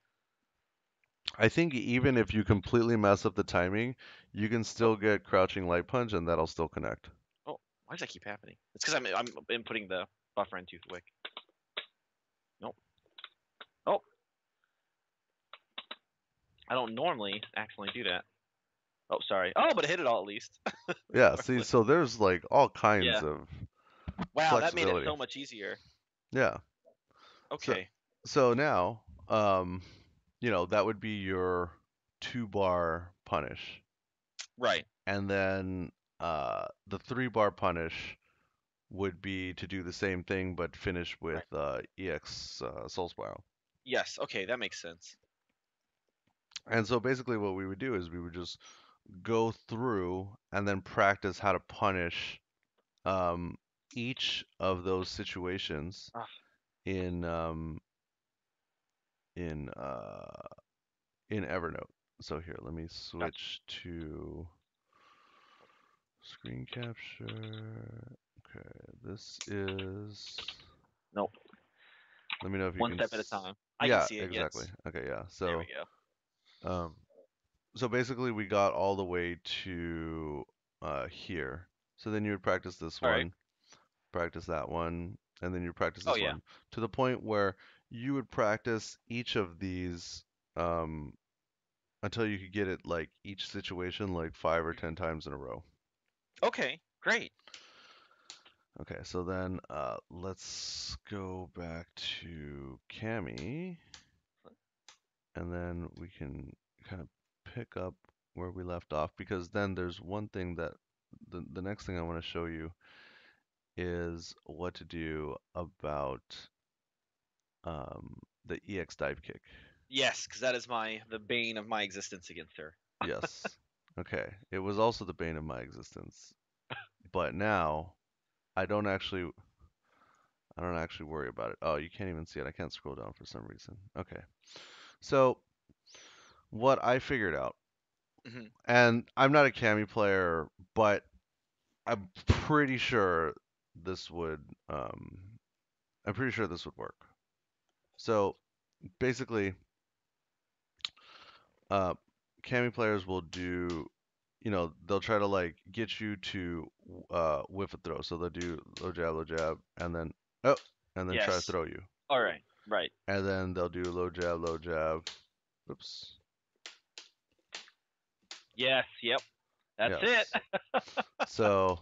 I think even if you completely mess up the timing, you can Oh, still get crouching light punch and that'll still connect. oh, why does that keep happening? It's because I'm inputting the buffer in too quick. Nope. Oh, I don't normally accidentally do that. Oh, sorry. Oh, but I hit it all at least. Yeah, see, so there's like all kinds Yeah. of Wow, that made it flexibility. so much easier. Yeah. So Okay. so now, that would be your 2 bar punish. Right. And then the 3 bar punish would be to do the same thing but finish with Right. EX Soul Spiral. Yes. Okay, that makes sense. And so basically what we would do is we would just go through and then practice how to punish. um, each of those situations Ah, in in uh, in Evernote. So here, let me gotcha. switch to screen capture. Okay, this is. Nope. Let me know if you One can. step at a time. I can Yeah, see it. exactly. Yes. Okay, yeah. There we go. Um, so basically, we got all the way to here. So then you would practice this All right. one, practice that one, and then you practice Oh this yeah. one to the point where you would practice each of these um, until you could get it like each situation like 5 or 10 times in a row. Okay. Great. Okay, so then let's go back to Cami, and then we can kind of pick up where we left off because then there's one thing that the next thing I want to show you is what to do about the EX dive kick. Yes, because that is the bane of my existence against her. Yes. Okay. It was also the bane of my existence, but now I don't actually I don't actually worry about it. Oh, you can't even see it. I can't scroll down for some reason. Okay. So what I figured out, Hmm. and I'm not a Cami player, but I'm pretty sure this would um I'm pretty sure this would work. So basically, uh, Cami players will do, they'll try to like get you to whiff a throw. So they'll do low jab, and then oh, and then try to Yes. throw you, All right. Right. and then they'll do low jab. Oops. Yes. Yep. That's it. Yes. So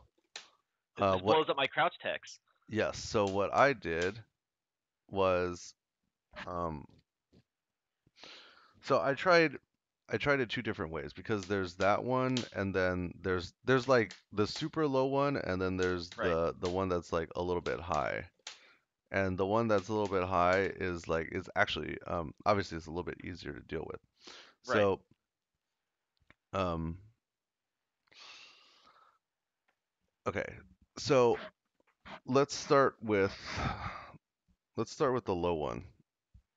It just what? blows up my crouch text. Yes. So what I did was um, so I tried it two different ways because there's that one and then there's like the super low one and then there's Right. the one that's like a little bit high. And the one that's a little bit high is like it's actually obviously it's a little bit easier to deal with. Right. So um okay. So let's start with let's start with the low one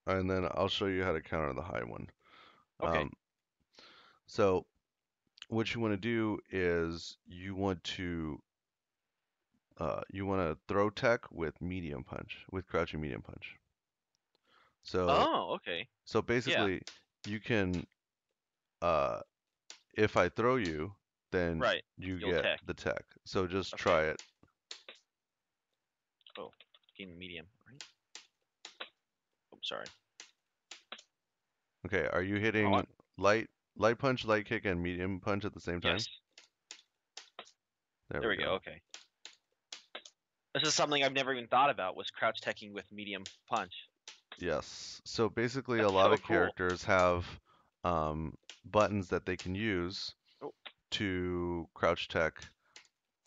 and then I'll show you how to counter the high one. Okay. Um so what you want to do is you want to throw tech with medium punch, with crouching medium punch. So Oh. Okay. so Yeah. basically you can uh if I throw you, then Right. you You'll get tech. the tech. So just Okay. try it. Oh. Gain medium. Right. Oh, sorry. Okay, are you Oh, hitting light punch, light kick, and medium punch at the same time? yes. There There we we go. go. Okay. This is something I've never even thought about was crouch teching with medium punch. Yes. So basically a That's lot so of cool. characters have buttons that they can use Oh. to crouch tech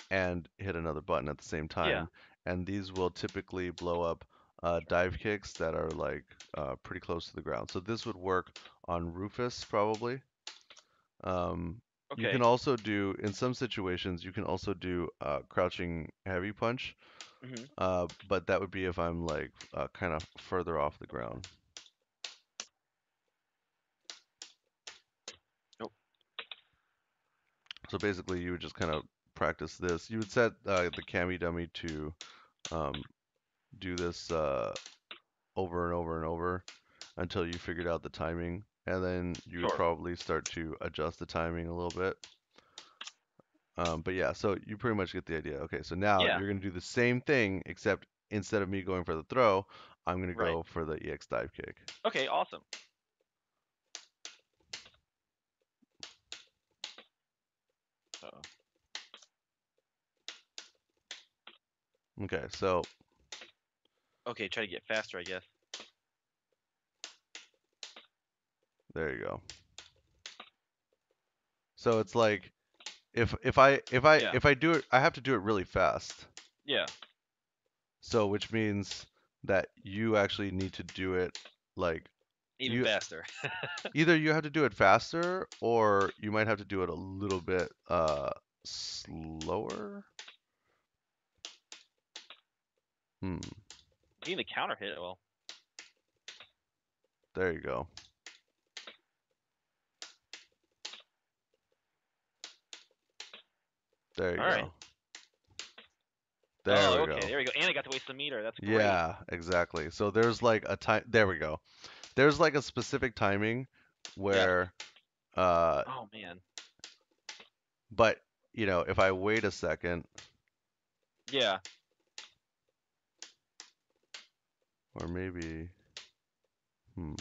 and hit another button at the same Yeah. time. And these will typically blow up dive kicks that are like pretty close to the ground. So this would work on Rufus probably. Um, you can Okay. also do, in some situations, you can also do crouching heavy punch, Hmm. but that would be if I'm like kind of further off the ground. Oh. So basically, you would just kind of practice this. You would set the cami dummy to um, do this over and over and over until you figured out the timing, and then you would Sure. probably start to adjust the timing a little bit. But yeah, so you pretty much get the idea. Okay, so now Yeah. you're gonna do the same thing, except instead of me going for the throw, I'm gonna Right. go for the EX dive kick. Okay. Awesome. Uh, Okay, so okay. Try to get faster, I guess. there you go. So it's like if I Yeah. if I do it, I have to do it really fast. Yeah. So which means that you actually need to do it like Even you faster. either you have to do it faster or you might have to do it a little bit slower. Hmm. Getting the counter hit. Well, There you go. There all you right. go. There Oh, we okay. go. There we go. And I got to waste the meter. That's great. Yeah, exactly. So there's like a time. There we go. There's like a specific timing Yeah. where, uh, Oh man. but if I wait a second, Yeah. or maybe, hmm,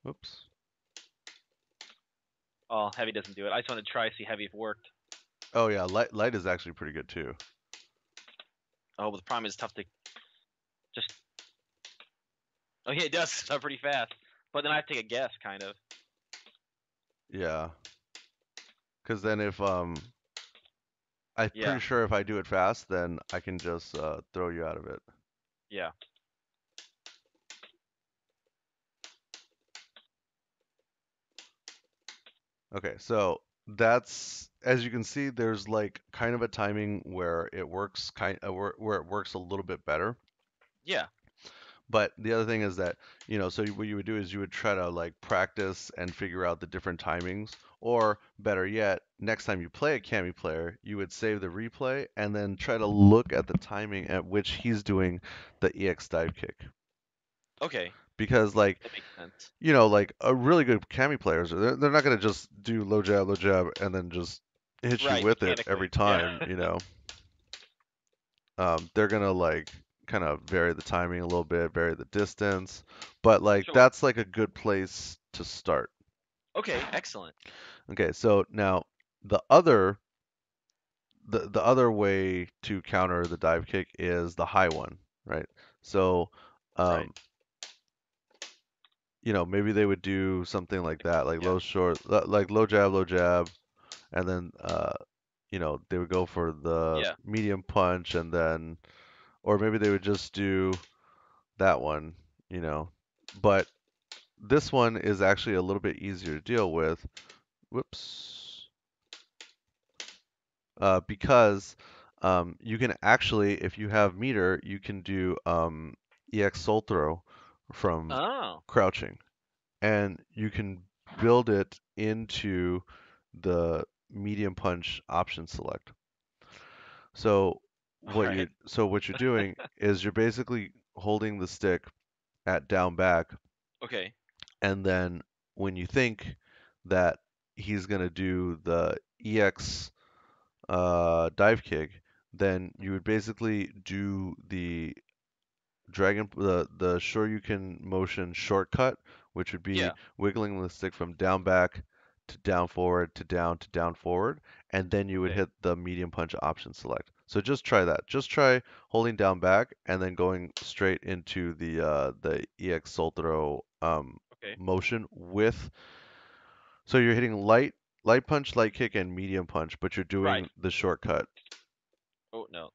oops. Oh, heavy doesn't do it. I just want to try see heavy if it worked. Oh yeah, light is actually pretty good too. Oh, but the problem is it's tough to just. Oh yeah, it does start pretty fast. But then I have to take a guess, kind of. Yeah, because then if I'm Yeah. pretty sure if I do it fast, then I can just throw you out of it. Yeah. Okay, so that's as you can see, there's like kind of a timing where it works where it works a little bit better. Yeah. But the other thing is that, so what you would do is you would try to like practice and figure out the different timings, or better yet, next time you play a Cami player, you would save the replay and then try to look at the timing at which he's doing the EX dive kick. Okay. Because like, That makes sense. like a really good Cami players, they're not gonna just do low jab, and then just hit you Right. with it every Mechanically. Yeah. time. They're gonna like kind of vary the timing a little bit, vary the distance, but like Sure. that's like a good place to start. Okay. Excellent. Okay, so now the other the other way to counter the dive kick is the high one, right? So, Right. um, maybe they would do something like that, like Yeah. like low jab, and then they would go for the Yeah. medium punch, and then, or maybe they would just do that one, you know. But this one is actually a little bit easier to deal with. Whoops. Because you can actually, if you have meter, you can do EX soul throw from Oh. crouching, and you can build it into the medium punch option select. So All right. what you're doing is you're basically holding the stick at down back, Okay. and then when you think that he's gonna do the EX dive kick, then you would basically do the Shoryuken motion shortcut, which would be Yeah. wiggling the stick from down back to down forward to down forward, and then you would Okay. hit the medium punch option select. So just try that. Just try holding down back and then going straight into the EX Soul Throw Okay. motion with. So you're hitting light punch, light kick, and medium punch, but you're Right. doing the shortcut. Oh no.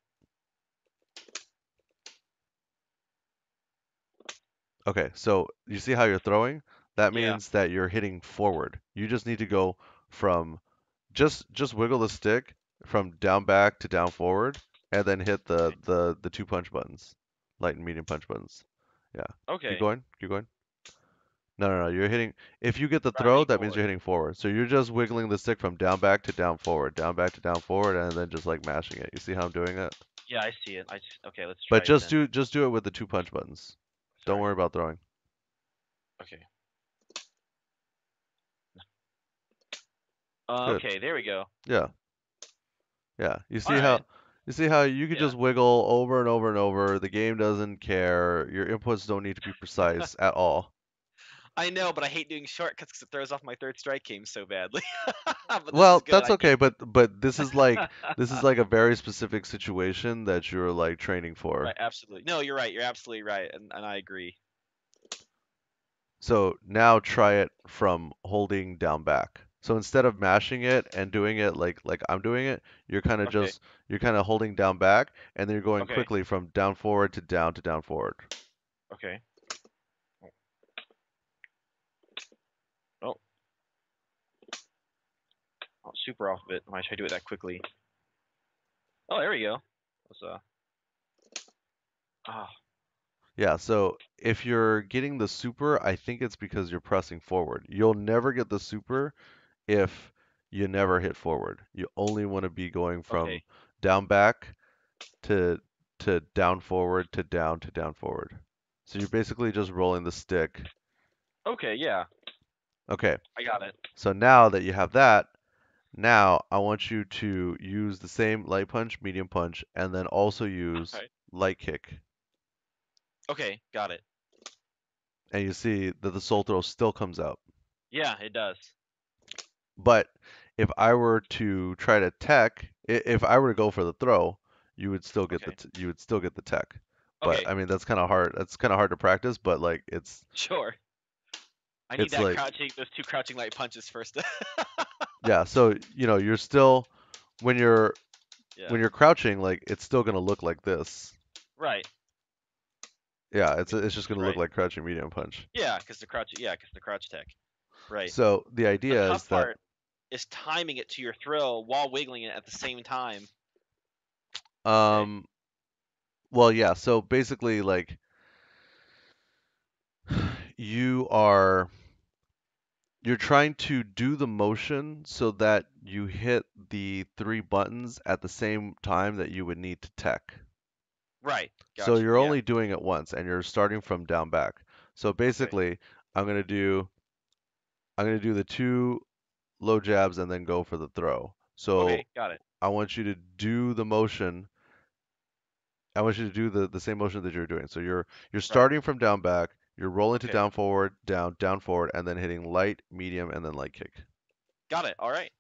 Okay, so you see how you're throwing? That Yeah. means that you're hitting forward. You just need to go from just wiggle the stick from down back to down forward, and then hit the Okay. the the two punch buttons, light and medium punch buttons. Yeah. Keep Okay. going. Keep going. No, no, no. You're hitting. If you get the Right. I'm throw, hitting that means forward. you're hitting forward. So you're just wiggling the stick from down back to down forward, and then just like mashing it. You see how I'm doing it? Yeah, I see it. Okay. Let's But try it then. just do it with the two punch buttons. Don't Sorry. worry about throwing. Okay. Good. Okay. There we go. Yeah. Yeah, All right. you see how you could Yeah. just wiggle over and over and over. The game doesn't care. Your inputs don't need to be precise at all. I know, but I hate doing shortcuts because it throws off my third strike game so badly. But this is Well, good. that's I okay, can. but this is like a very specific situation that you're like training Right. for. Absolutely. No, you're right. You're absolutely right, and I agree. So now try it from holding down back. So instead of mashing it and doing it like I'm doing it, Okay. you're kind of holding down back, and then you're going Okay. quickly from down forward to down forward. Okay. Oh, super off of it. Why should I do it that quickly? Oh, there we go. Let's, ah, Yeah, so if you're getting the super, I think it's because you're pressing forward. You'll never get the super if you never hit forward. You only want to be going okay. from down back to down forward to down forward. So you're basically just rolling the stick. Okay, yeah, Okay, I got it. so now that you have that, now I want you to use the same light punch, medium punch, and then also use Okay. light kick. Okay, got it. And you see that the soul throw still comes out. Yeah, it does. But if I were to try to tech, if I were to go for the throw, you would still get Okay. you would still get the tech. But Okay, I mean that's kind of hard. That's kind of hard to practice, but like sure. I need it's that like crouching, those two crouching light punches first. yeah, so you're still when you're Yeah. when you're crouching like it's still going to look like this. Right. Yeah, Makes it's just sense. going to look Right. like crouching medium punch. Yeah, because the crouch. Yeah, because the crouch tech. Right. So the The idea is tough that part is timing it to your throw while wiggling it at the same time. Okay. um well yeah, so basically like you are you're trying to do the motion so that you hit the three buttons at the same time that you would need to tech. Right. So Got you. you're Yeah. only doing it once and you're starting from down back. So Okay. basically, I'm gonna do I'm gonna do the two low jabs and then go for the throw. So Okay. Got it. I want you to do the motion. I want you to do the same motion that you're doing. So you're Right. starting from down back, you're rolling to Okay. down forward, down forward, and then hitting light, medium, and then light kick. Got it. All right.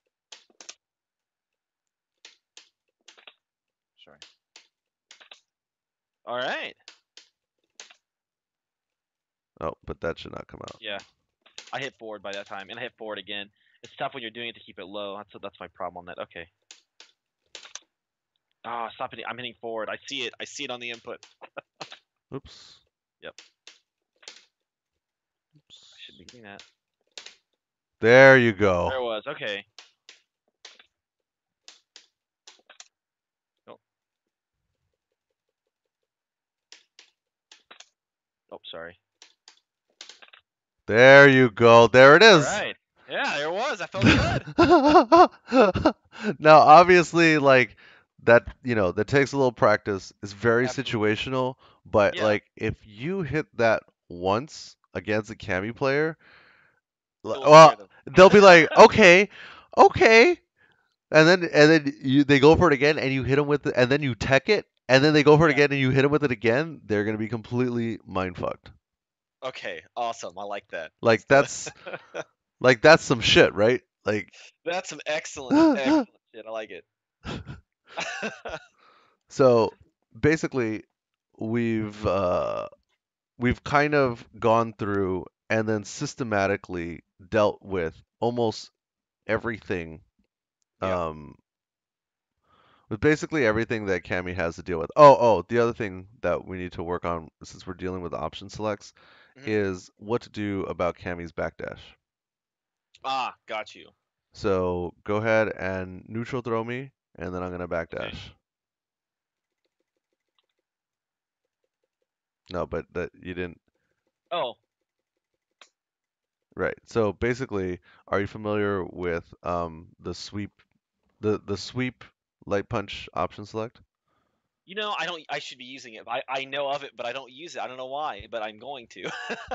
Sorry. All right. Oh, but that should not come out. Yeah. I hit forward by that time, and I hit forward again. It's tough when you're doing it to keep it low. That's my problem on that. Okay. Ah, stop hitting. I'm hitting forward. I see it. I see it on the input. Oops. Yep. I Oops. should be getting that. There you go. There it was. Okay. Oh. Oh, sorry. There you go. There it All is. right. Yeah, there it was. I felt good. Now, obviously, like that takes a little practice. It's very Absolutely. situational, but Yeah. like if you hit that once against a Cami player, It will well, scare them. they'll be like, okay, okay, and then they go for it again, and you hit them with it, and then you tech it, and then they go for it Yeah. again, and you hit them with it again. They're gonna be completely mind fucked. Okay. Awesome. I like that. That's Like good. that's some shit, right? Like. That's some excellent, excellent shit. I like it. So basically, we've uh, we've kind of gone through and then systematically dealt with almost everything, Yeah. um, with basically everything that Cami has to deal with. Oh, the other thing that we need to work on since we're dealing with option selects Hmm. is what to do about Cami's backdash. Ah, got you. So go ahead and neutral throw me, and then I'm gonna backdash. Okay. No, but that you didn't. Oh, Right. So basically, are you familiar with the sweep light punch option select? I don't. I should be using it. I know of it, but I don't use it. I don't know why, but I'm going to.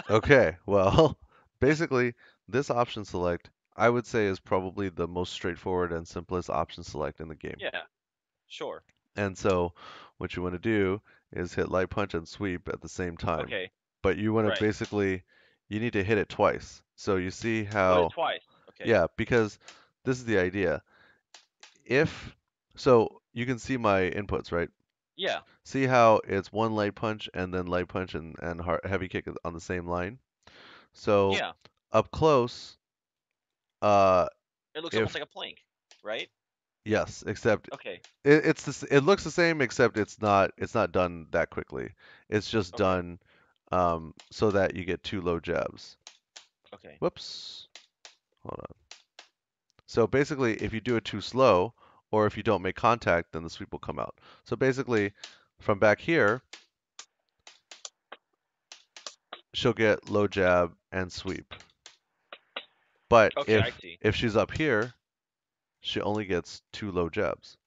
Okay. Well, basically, this option select I would say is probably the most straightforward and simplest option select in the game. Yeah. Sure. And so what you want to do is hit light punch and sweep at the same time. Okay. But you want to Right. basically you need to hit it twice. So you see Oh, hit it how twice. Okay. yeah, because this is the idea. If so you can see my inputs, right? Yeah. See how it's one light punch and then light punch and heavy kick on the same line? So Yeah. up close, uh, It looks almost if like a plank, right? yes, except Okay. it looks the same except it's not done that quickly. It's just Okay. done so that you get two low jabs. Okay. Whoops. Hold on. So basically, if you do it too slow, or if you don't make contact, then the sweep will come out. So basically, from back here, she'll get low jab and sweep. But Okay, I if see. if she's up here, she only gets two low jabs.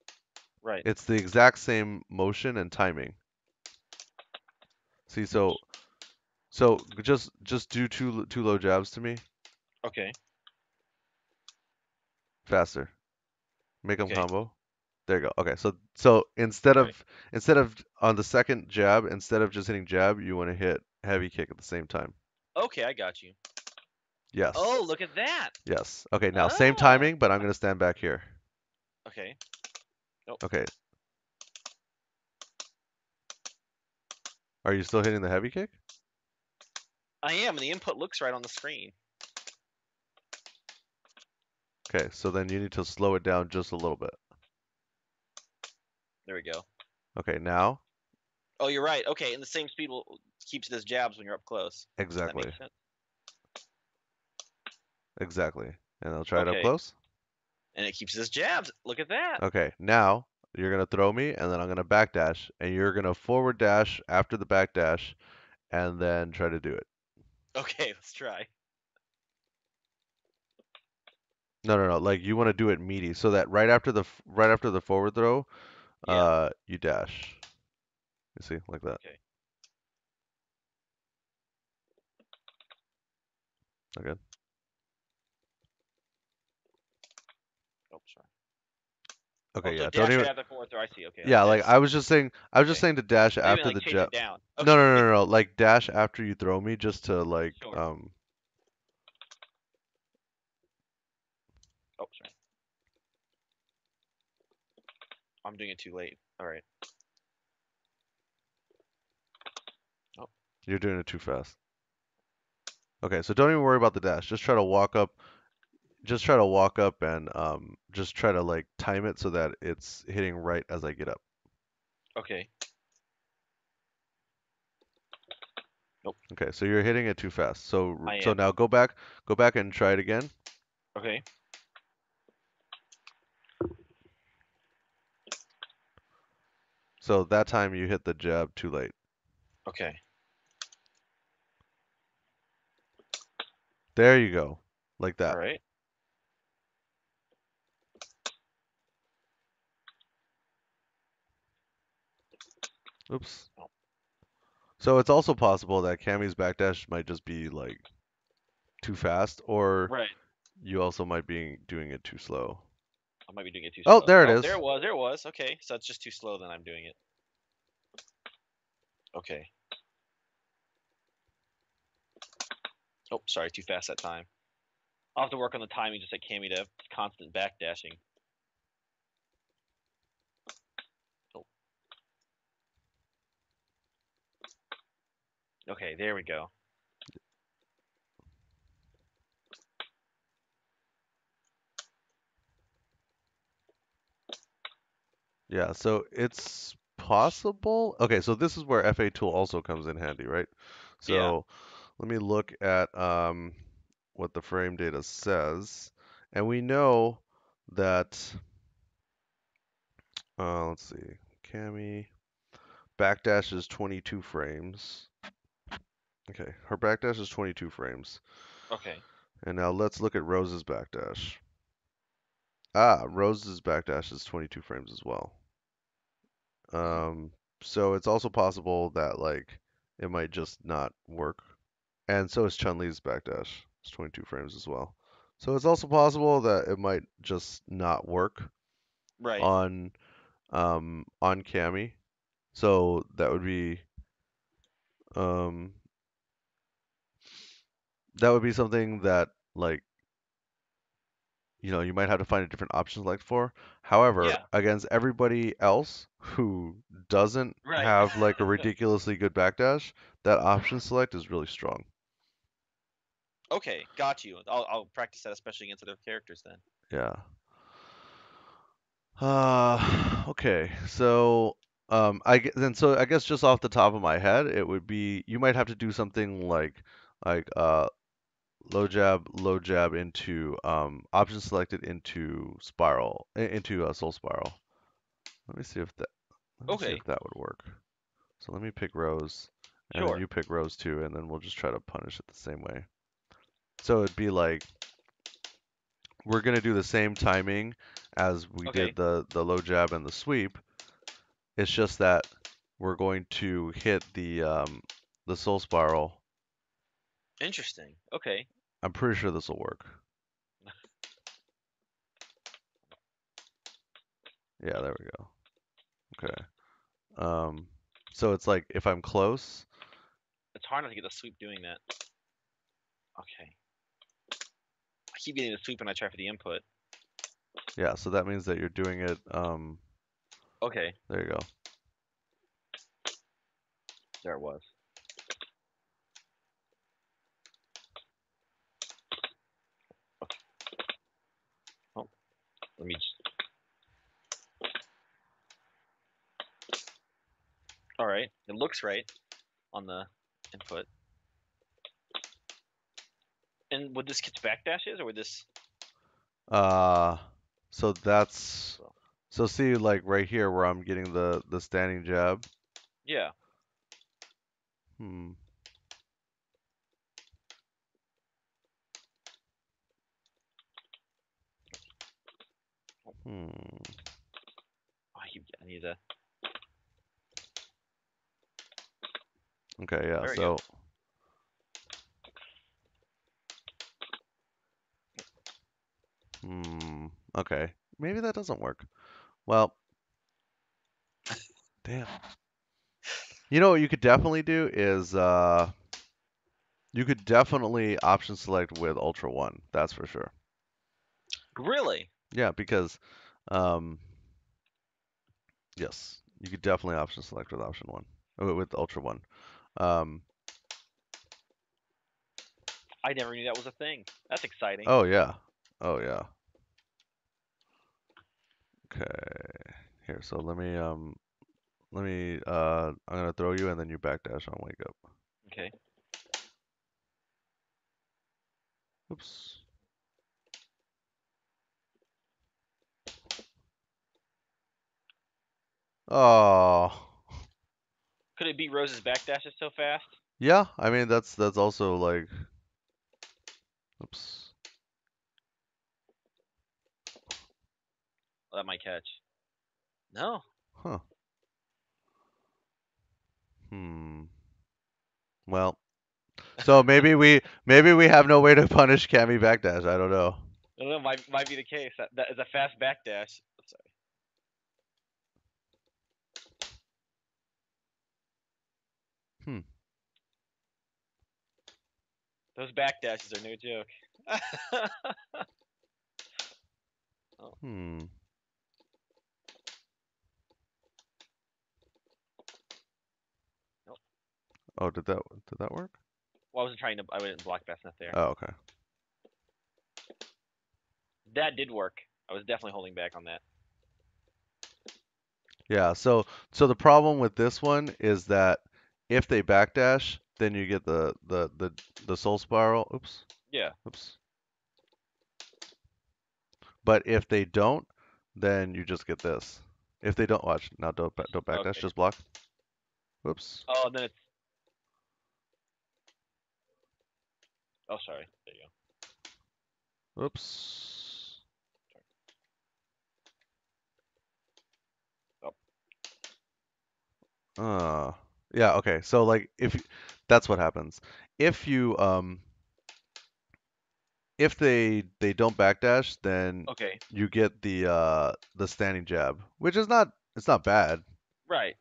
Right. It's the exact same motion and timing. See, so just do two low jabs to me Okay. faster. Make them Okay. combo. There you go. Okay, so Right. instead of on the second jab, instead of just hitting jab, you want to hit heavy kick at the same time. Okay, I got you. Yes. Oh, look at that. Yes. Okay, now same Oh. timing, but I'm gonna stand back here. Okay. Nope. Okay. Are you still hitting the heavy kick? I am, and the input looks right on the screen. Okay, so then you need to slow it down just a little bit. There we go. Okay, now Oh, you're right. Okay, and the same speed will keeps it as jabs when you're up close. That exactly. makes sense. Exactly. And I'll try it up Okay, close. and it keeps it as jabs. Look at that. Okay, now you're gonna throw me, and then I'm gonna backdash, and you're gonna forward dash after the backdash, and then try to do it. Okay, let's try. No, no, no. Like you want to do it meaty, so that right after the forward throw, Yeah. you dash. You see, like that. Okay. Okay. Oh, sorry. Oh, Okay, so yeah. Don't dash even. right after forward throw. I see. Okay, like Yeah, like this. I was just Okay. saying to dash I even after like the chase jab. it down. No, Okay. no, no, no, no. Like dash after you throw me, just to like Sure. Oh, sorry. I'm doing it too late. All right. Oh, you're doing it too fast. Okay, so don't even worry about the dash. Just try to walk up. Just try to walk up and just try to like time it so that it's hitting right as I get up. okay. Nope. Okay, so you're hitting it too fast. I So am. now go back and try it again. Okay. So that time you hit the jab too late. Okay. There you go. Like All that. right. Oops. Oh, So it's also possible that Cammy's backdash might just be like too fast, or right. you also might be doing it too slow. I might be doing it too Oh, slow. there it Oh, there is. it was. There it was. Okay. So it's just too slow. Then I'm doing it. Okay. Oh, sorry. Too fast that time. I'll have to work on the timing, just like Cammy, to have constant backdashing. Oh, okay, there we go. Yeah, so it's possible. Okay, so this is where FA tool also comes in handy, right? Yeah. So let me look at what the frame data says. And we know that, let's see, Cammy backdash is 22 frames. Okay, her backdash is 22 frames. Okay. And now let's look at Rose's backdash. Ah, Rose's backdash is 22 frames as well. Hmm. Um, so it's also possible that like it might just not work. And so is Chun-Li's backdash. It's 22 frames as well. So it's also possible that it might just not work Right. on Cammy. So um that would be something that like you might have to find a different option select for. However, Yeah. against everybody else who doesn't Right. have like a ridiculously good backdash, that option select is really strong. Okay, got you. I'll practice that, especially against other characters then. Yeah. Okay. So, I guess just off the top of my head, it would be you might have to do something like low jab into option selected into spiral into soul spiral. Let me see if that let me see Okay, if that would work. So let me pick Rose, and then sure. you pick Rose too, and then we'll just try to punish it the same way. So it'd be like we're gonna do the same timing as we did Okay, the low jab and the sweep. It's just that we're going to hit the soul spiral. interesting. Okay. I'm pretty sure this will work. Yeah, there we go. Okay. Um, so it's like if I'm close, It's hard not to get the sweep doing that. Okay. I keep getting the sweep when I try for the input. yeah, so that means that you're doing it, Okay, there you go. there it was. Okay. Oh, let me just. All right, it looks right on the input. And would this catch backdashes or would this? Uh, so that's, Well, so see like right here where I'm getting the standing jab. yeah. Hmm. Oh, Hmm. I need to. Okay, yeah, There we go. so, hmm. Okay. Maybe that doesn't work. Well, damn. You know what you could definitely do is, you could definitely option select with Ultra One. That's for sure. Really? Yeah, because, um, yes, you could definitely option select with option one, with Ultra One. Um, I never knew that was a thing. That's exciting. oh yeah, oh yeah. Okay, here. So I'm gonna throw you and then you backdash on wake up. Okay. Oops. Oh, Could it beat Rose's backdashes so fast? yeah. I mean that's also like, oops. Well, that might catch. No. Huh. Hmm. Well, so maybe we have no way to punish Cammy backdash. I don't know. I don't know. Might be the case. That is a fast backdash. Sorry. Hmm. Those backdashes are no joke. Oh, Hmm. nope. Oh, did that work? Well, I wasn't trying to. I didn't block fast enough there. Oh, okay. That did work. I was definitely holding back on that. Yeah, so the problem with this one is that if they backdash, then you get the soul spiral. Oops, Yeah. oops. But if they don't, then you just get this. If they don't watch, now don't backdash, Okay. just block. Oops. Oh, then it's. Oh, sorry. There you Oops. go. Uh yeah, okay. So like that's what happens. If you if they don't backdash, then Oh, okay. you get the standing jab, which is not it's not bad. Right.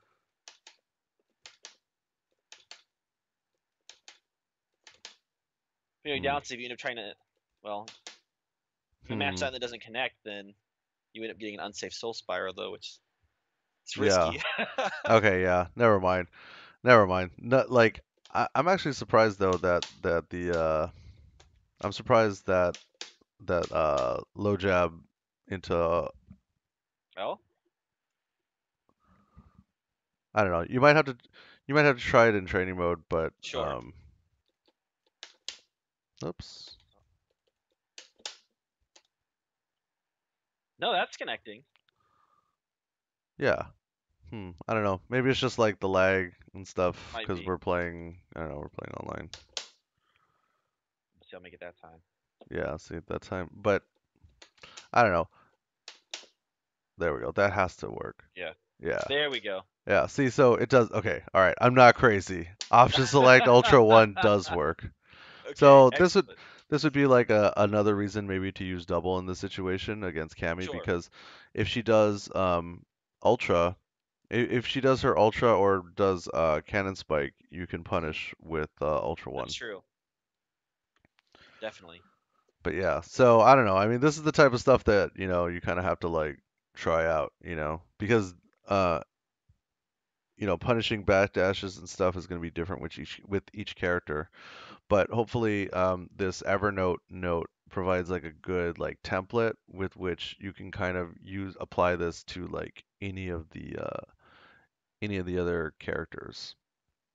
You know, Hmm. down, so if you end up trying to, well, if you match Hmm. something that doesn't connect, then you end up getting an unsafe soul spiral though, which it's Yeah. risky. Okay, yeah. Never mind. Never mind. No, like I'm actually surprised though that the I'm surprised that low jab into Well, I don't know. You might have to try it in training mode, but sure. Oops. No, that's connecting. Yeah. I don't know. Maybe it's just like the lag and stuff Might because be. we're playing. I don't know. We're playing online. Let's see, I'll make it that time. Yeah. See at that time, but I don't know. There we go. That has to work. Yeah. Yeah. There we go. Yeah. See, so it does. Okay. All right. I'm not crazy. Option select Ultra One does work. Okay, So excellent. this would be like another reason maybe to use double in this situation against Cammy Sure. because if she does Ultra, if she does her Ultra or does Cannon Spike, you can punish with Ultra That's One. true. Definitely. But yeah, so I don't know. I mean, this is the type of stuff that, you kind of have to like try out, because uh, punishing backdashes and stuff is going to be different with each character. But hopefully, this Evernote note provides like a good like template with which you can kind of apply this to like any of the other characters.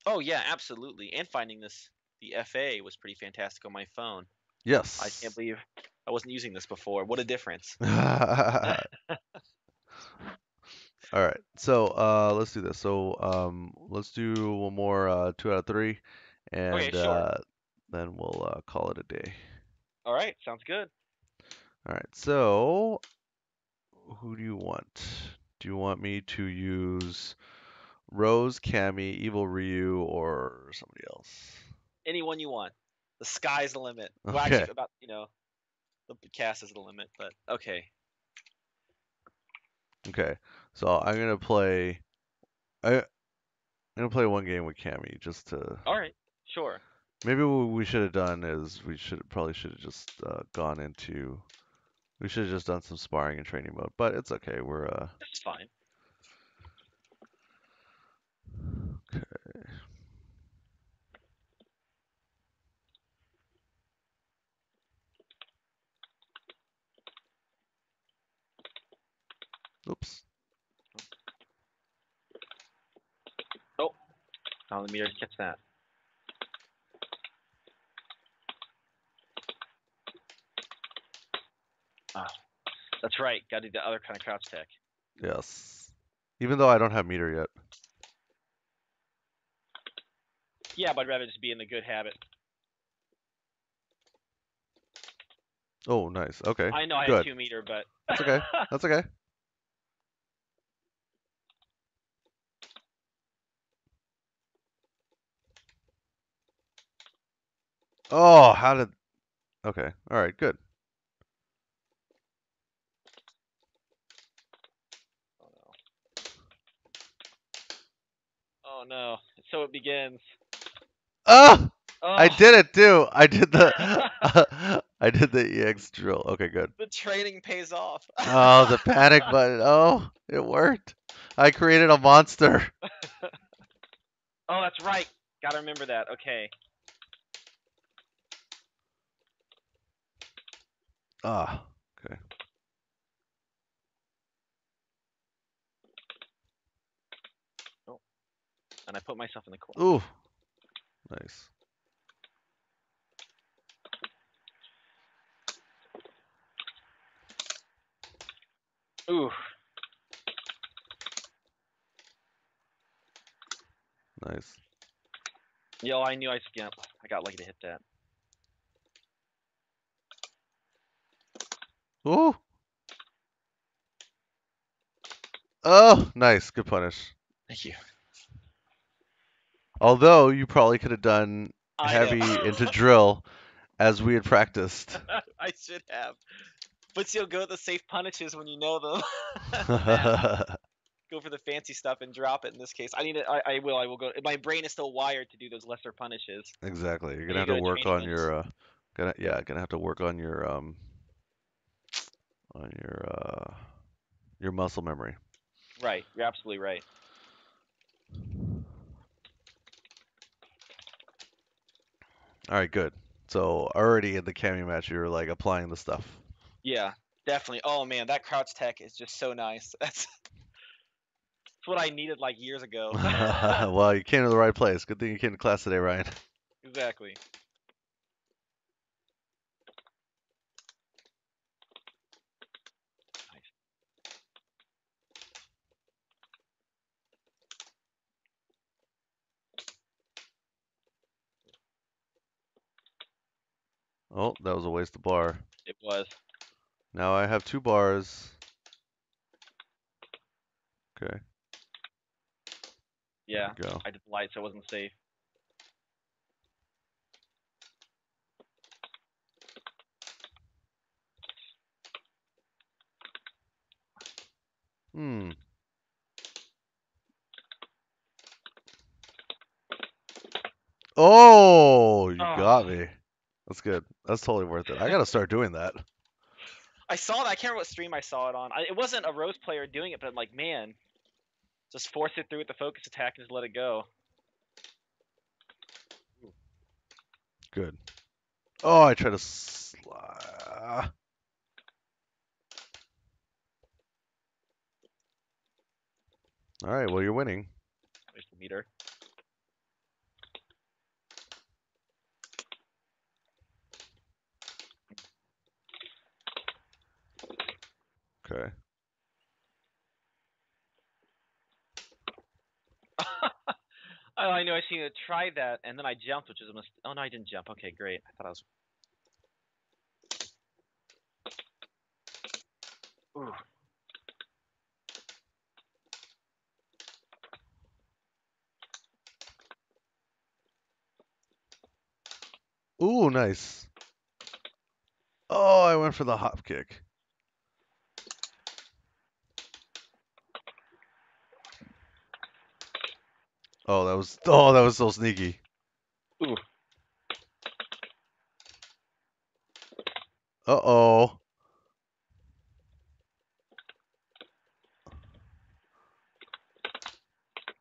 Oh yeah, absolutely. And finding the FA was pretty fantastic on my phone. I can't Yes. believe I wasn't using this before. What a difference. All right. So let's do this. So let's do one more 2 out of 3, Okay, and sure. then we'll call it a day. All right, sounds good. All right. So who do you want? Do you want me to use Rose, Cammy, Evil Ryu, or somebody else? Anyone you want. The sky's the limit. Well, Okay. actually, about the cast is the limit, but okay. Okay. So I'm gonna play one game with Cammy just to. All right, sure. Maybe what we should have done is probably should have just gone into. We should have just done some sparring and training mode, but it's okay. That's fine. Okay. Oops. Oh, now let me catch that. Oh, that's right. Got to do the other kind of crouch tech. Yes. Even though I don't have meter yet. Yeah, but I'd rather just be in the good habit. Oh, nice. Okay. I know I had Good. 2 meter, but That's okay. That's okay. Oh, how did? Okay. All right. Good. oh no, oh no. So it begins. Oh, I Oh, did it too. I did the I did the EX drill. Okay, good. the training pays off. Oh, the panic button. Oh, it worked. I created a monster. Oh, that's right. Gotta remember that. Okay. Ah, okay. Oh, and I put myself in the corner. Ooh, nice. Ooh. Nice. Yo, I knew I skipped. I got lucky to hit that. Ooh. Oh, nice. Good punish. Thank you. Although you probably could have done I know. heavy into drill as we had practiced. I should have. But you'll go with the safe punishes when you know them. The math. Go for the fancy stuff and drop it in this case. I need it. I will. I will go. My brain is still wired to do those lesser punishes. Exactly. You're I gonna need have to to go to work training on modes. gonna have to work on your muscle memory. Right. You're absolutely right. All right, good. So already in the Cammy match, you were like applying the stuff. Yeah, definitely. Oh man, that crouch tech is just so nice. That's what I needed like years ago. Well, you came to the right place. Good thing you came to class today, Ryan. Exactly. Oh, that was a waste of bar. It was. Now I have two bars. Okay, there Yeah, we go. I did the light, so it wasn't safe. Hmm. Oh, you Oh, got me. That's good. That's totally worth it. I gotta start doing that. I saw that. I can't remember what stream I saw it on. It wasn't a Rose player doing it, but I'm like, man, just force it through with the focus attack and just let it go. Good. Oh, I try to slide. All right, well, you're winning. There's the meter. Okay. Oh, I know. I seen it. Try that, and then I jumped, which is a mistake. Oh no, I didn't jump. Okay, great. I thought I was. Ooh. Ooh, nice. Oh, I went for the hop kick. Oh, that was so sneaky. Ooh. Uh-oh.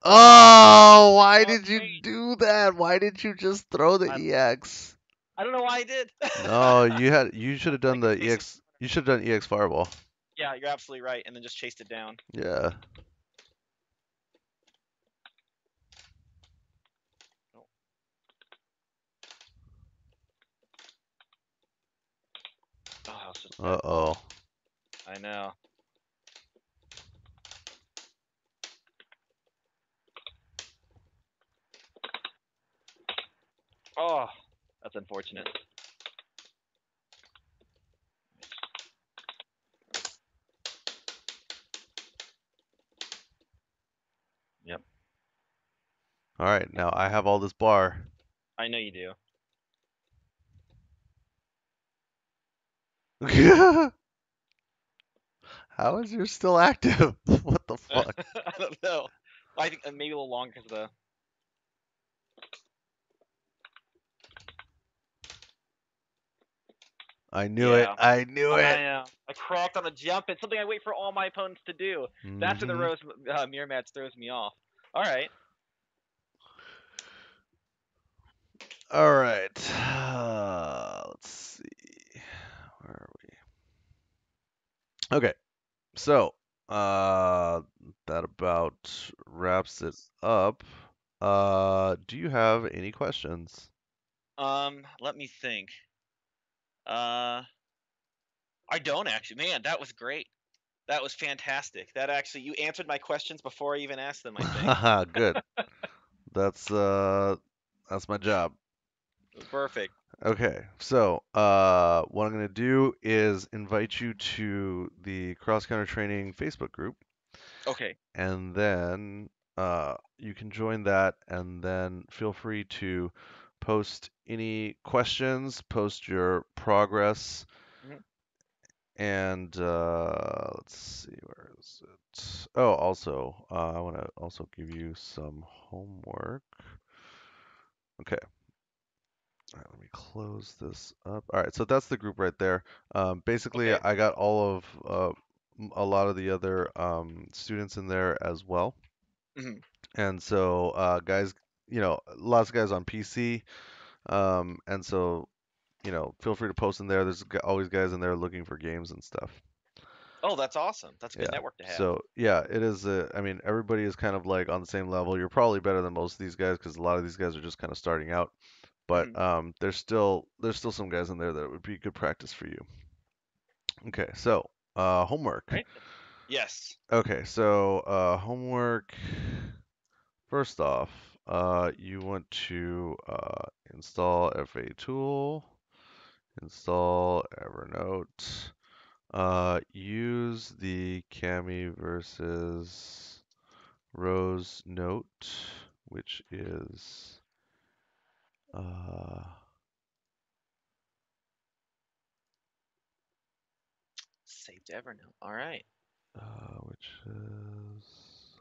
Oh, why Oh, did you great. do that? Why did you just throw the I, EX? I don't know why I did. No, you should have I done think I the was facing. EX. You should have done EX Fireball. Yeah, you're absolutely right, and then just chased it down. Yeah. Oh, oh, it's just a bad call. Uh-oh. I know. Oh, that's unfortunate. Yep. All right, now I have all this bar. I know you do. How is yours still active? What the I fuck? don't know. I think maybe a little longer because of the. I knew it. Yeah. I knew I it. know. I cracked on a jump. It's something I wait for all my opponents to do. That's where the Mm-hmm. Rose mirror match throws me off. All right. All right. Let's see. Where are we? Okay. So, that about wraps it up. Do you have any questions? Let me think. Uh, I don't actually. Man, that was great. That was fantastic. That actually, you answered my questions before I even asked them, I think. Haha, good. That's that's my job. Perfect. Okay, so what I'm gonna do is invite you to the cross counter training Facebook group, Okay. and then you can join that, and then feel free to post any questions, post your progress, Mhm. and let's see, where is it? Oh, also, I want to also give you some homework. Okay. All right, let me close this up. All right, so that's the group right there. Basically, Okay. I got all of a lot of the other students in there as well. Hmm. And so, guys, lots of guys on PC. And so, feel free to post in there. There's always guys in there looking for games and stuff. Oh, that's awesome. That's a good Yeah. network to have. So, yeah, it is. I mean, everybody is kind of like on the same level. You're probably better than most of these guys because a lot of these guys are just kind of starting out. But Hmm. there's still some guys in there that would be good practice for you. Okay, so homework. Right? Yes. Okay, so homework. First off, you want to install FA tool, Install Evernote. Use the Cami versus Rose note, which is uh, Save to Evernote. All right. which is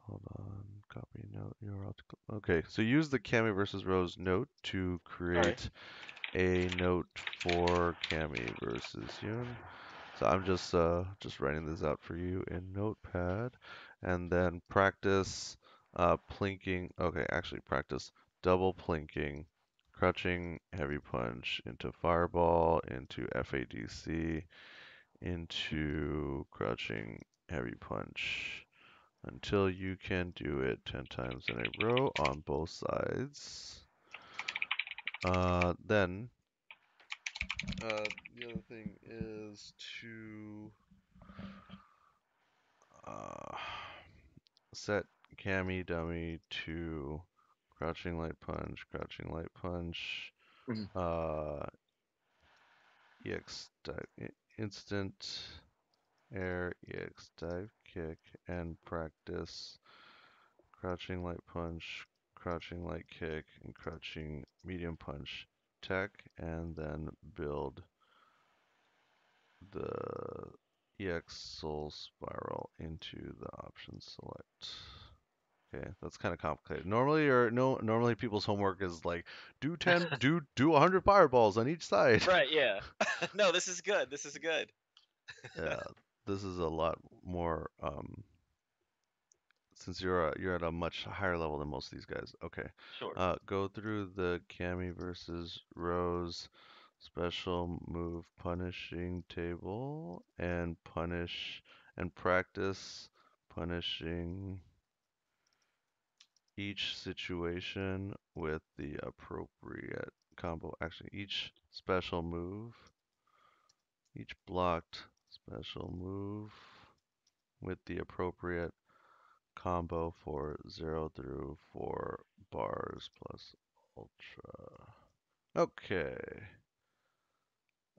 hold on, copy note URL. Okay, so use the Cami versus Rose note to All right. create a note for Cami versus Yoon. So I'm just writing this out for you in Notepad, and then practice plinking. Okay, actually practice double plinking, crouching heavy punch into fireball, into FADC, into crouching heavy punch until you can do it 10 times in a row on both sides. Then the other thing is to uh, set Cami dummy to crouching light punch, Mhm. uh, EX dive, instant air, EX dive kick, and practice crouching light punch, crouching light kick, and crouching medium punch tech, and then build the EX soul spiral into the option select. Okay, that's kind of complicated. Normally, or no, normally people's homework is like do 10, do 100 fireballs on each side. Right. Yeah. No, this is good. This is good. Yeah, this is a lot more since you're at a much higher level than most of these guys. Okay, Sure. go through the Cami versus Rose special move punishing table and punish and practice punishing each situation with the appropriate combo. Actually, each special move, each blocked special move with the appropriate combo for 0 through 4 bars plus ultra. Okay.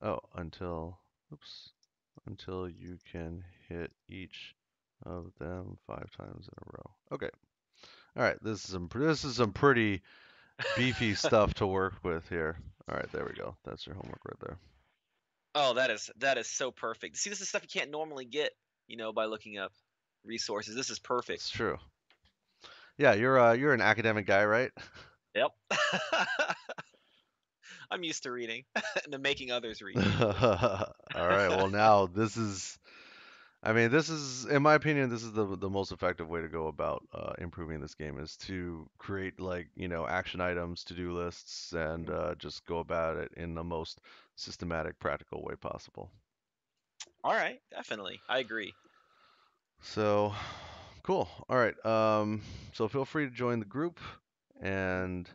Oh, oops, until you can hit each of them 5 times in a row. Okay. All right. This is some pretty beefy stuff to work with here. All right, there we go. That's your homework right there. Oh, that is so perfect. See, this is stuff you can't normally get, by looking up resources. This is It's perfect. true. Yeah, you're an academic guy, right? Yep. I'm used to reading and to making others read. All right. Well, now I mean, this is, in my opinion, this is the most effective way to go about improving this game is to create like, action items, to-do lists, and Mhm. just go about it in the most systematic, practical way possible. All right, definitely. I agree. So, cool. All right. So feel free to join the group, Mhm. and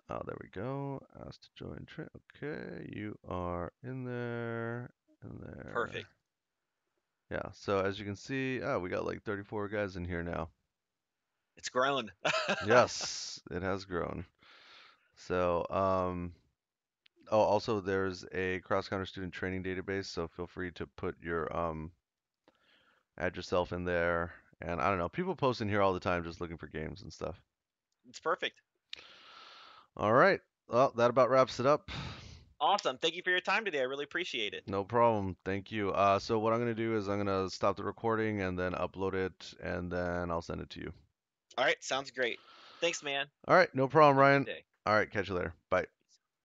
oh, there we go. Ask to join. Okay, you are in there. Perfect. Yeah. So as you can see, we got like 34 guys in here now. It's grown. Yes, it has grown. So, oh, also there's a cross-counter student training database, so feel free to add yourself in there. And I don't know, people post in here all the time just looking for games and stuff. It's perfect. All right. Well, that about wraps it up. Awesome. Thank you for your time today. I really appreciate it. No problem. Thank you. So what I'm gonna do is I'm gonna stop the recording and then upload it and then I'll send it to you. All right, sounds great. Thanks, man. All right, no problem, Have a good Ryan. day. All right, catch you later. Bye.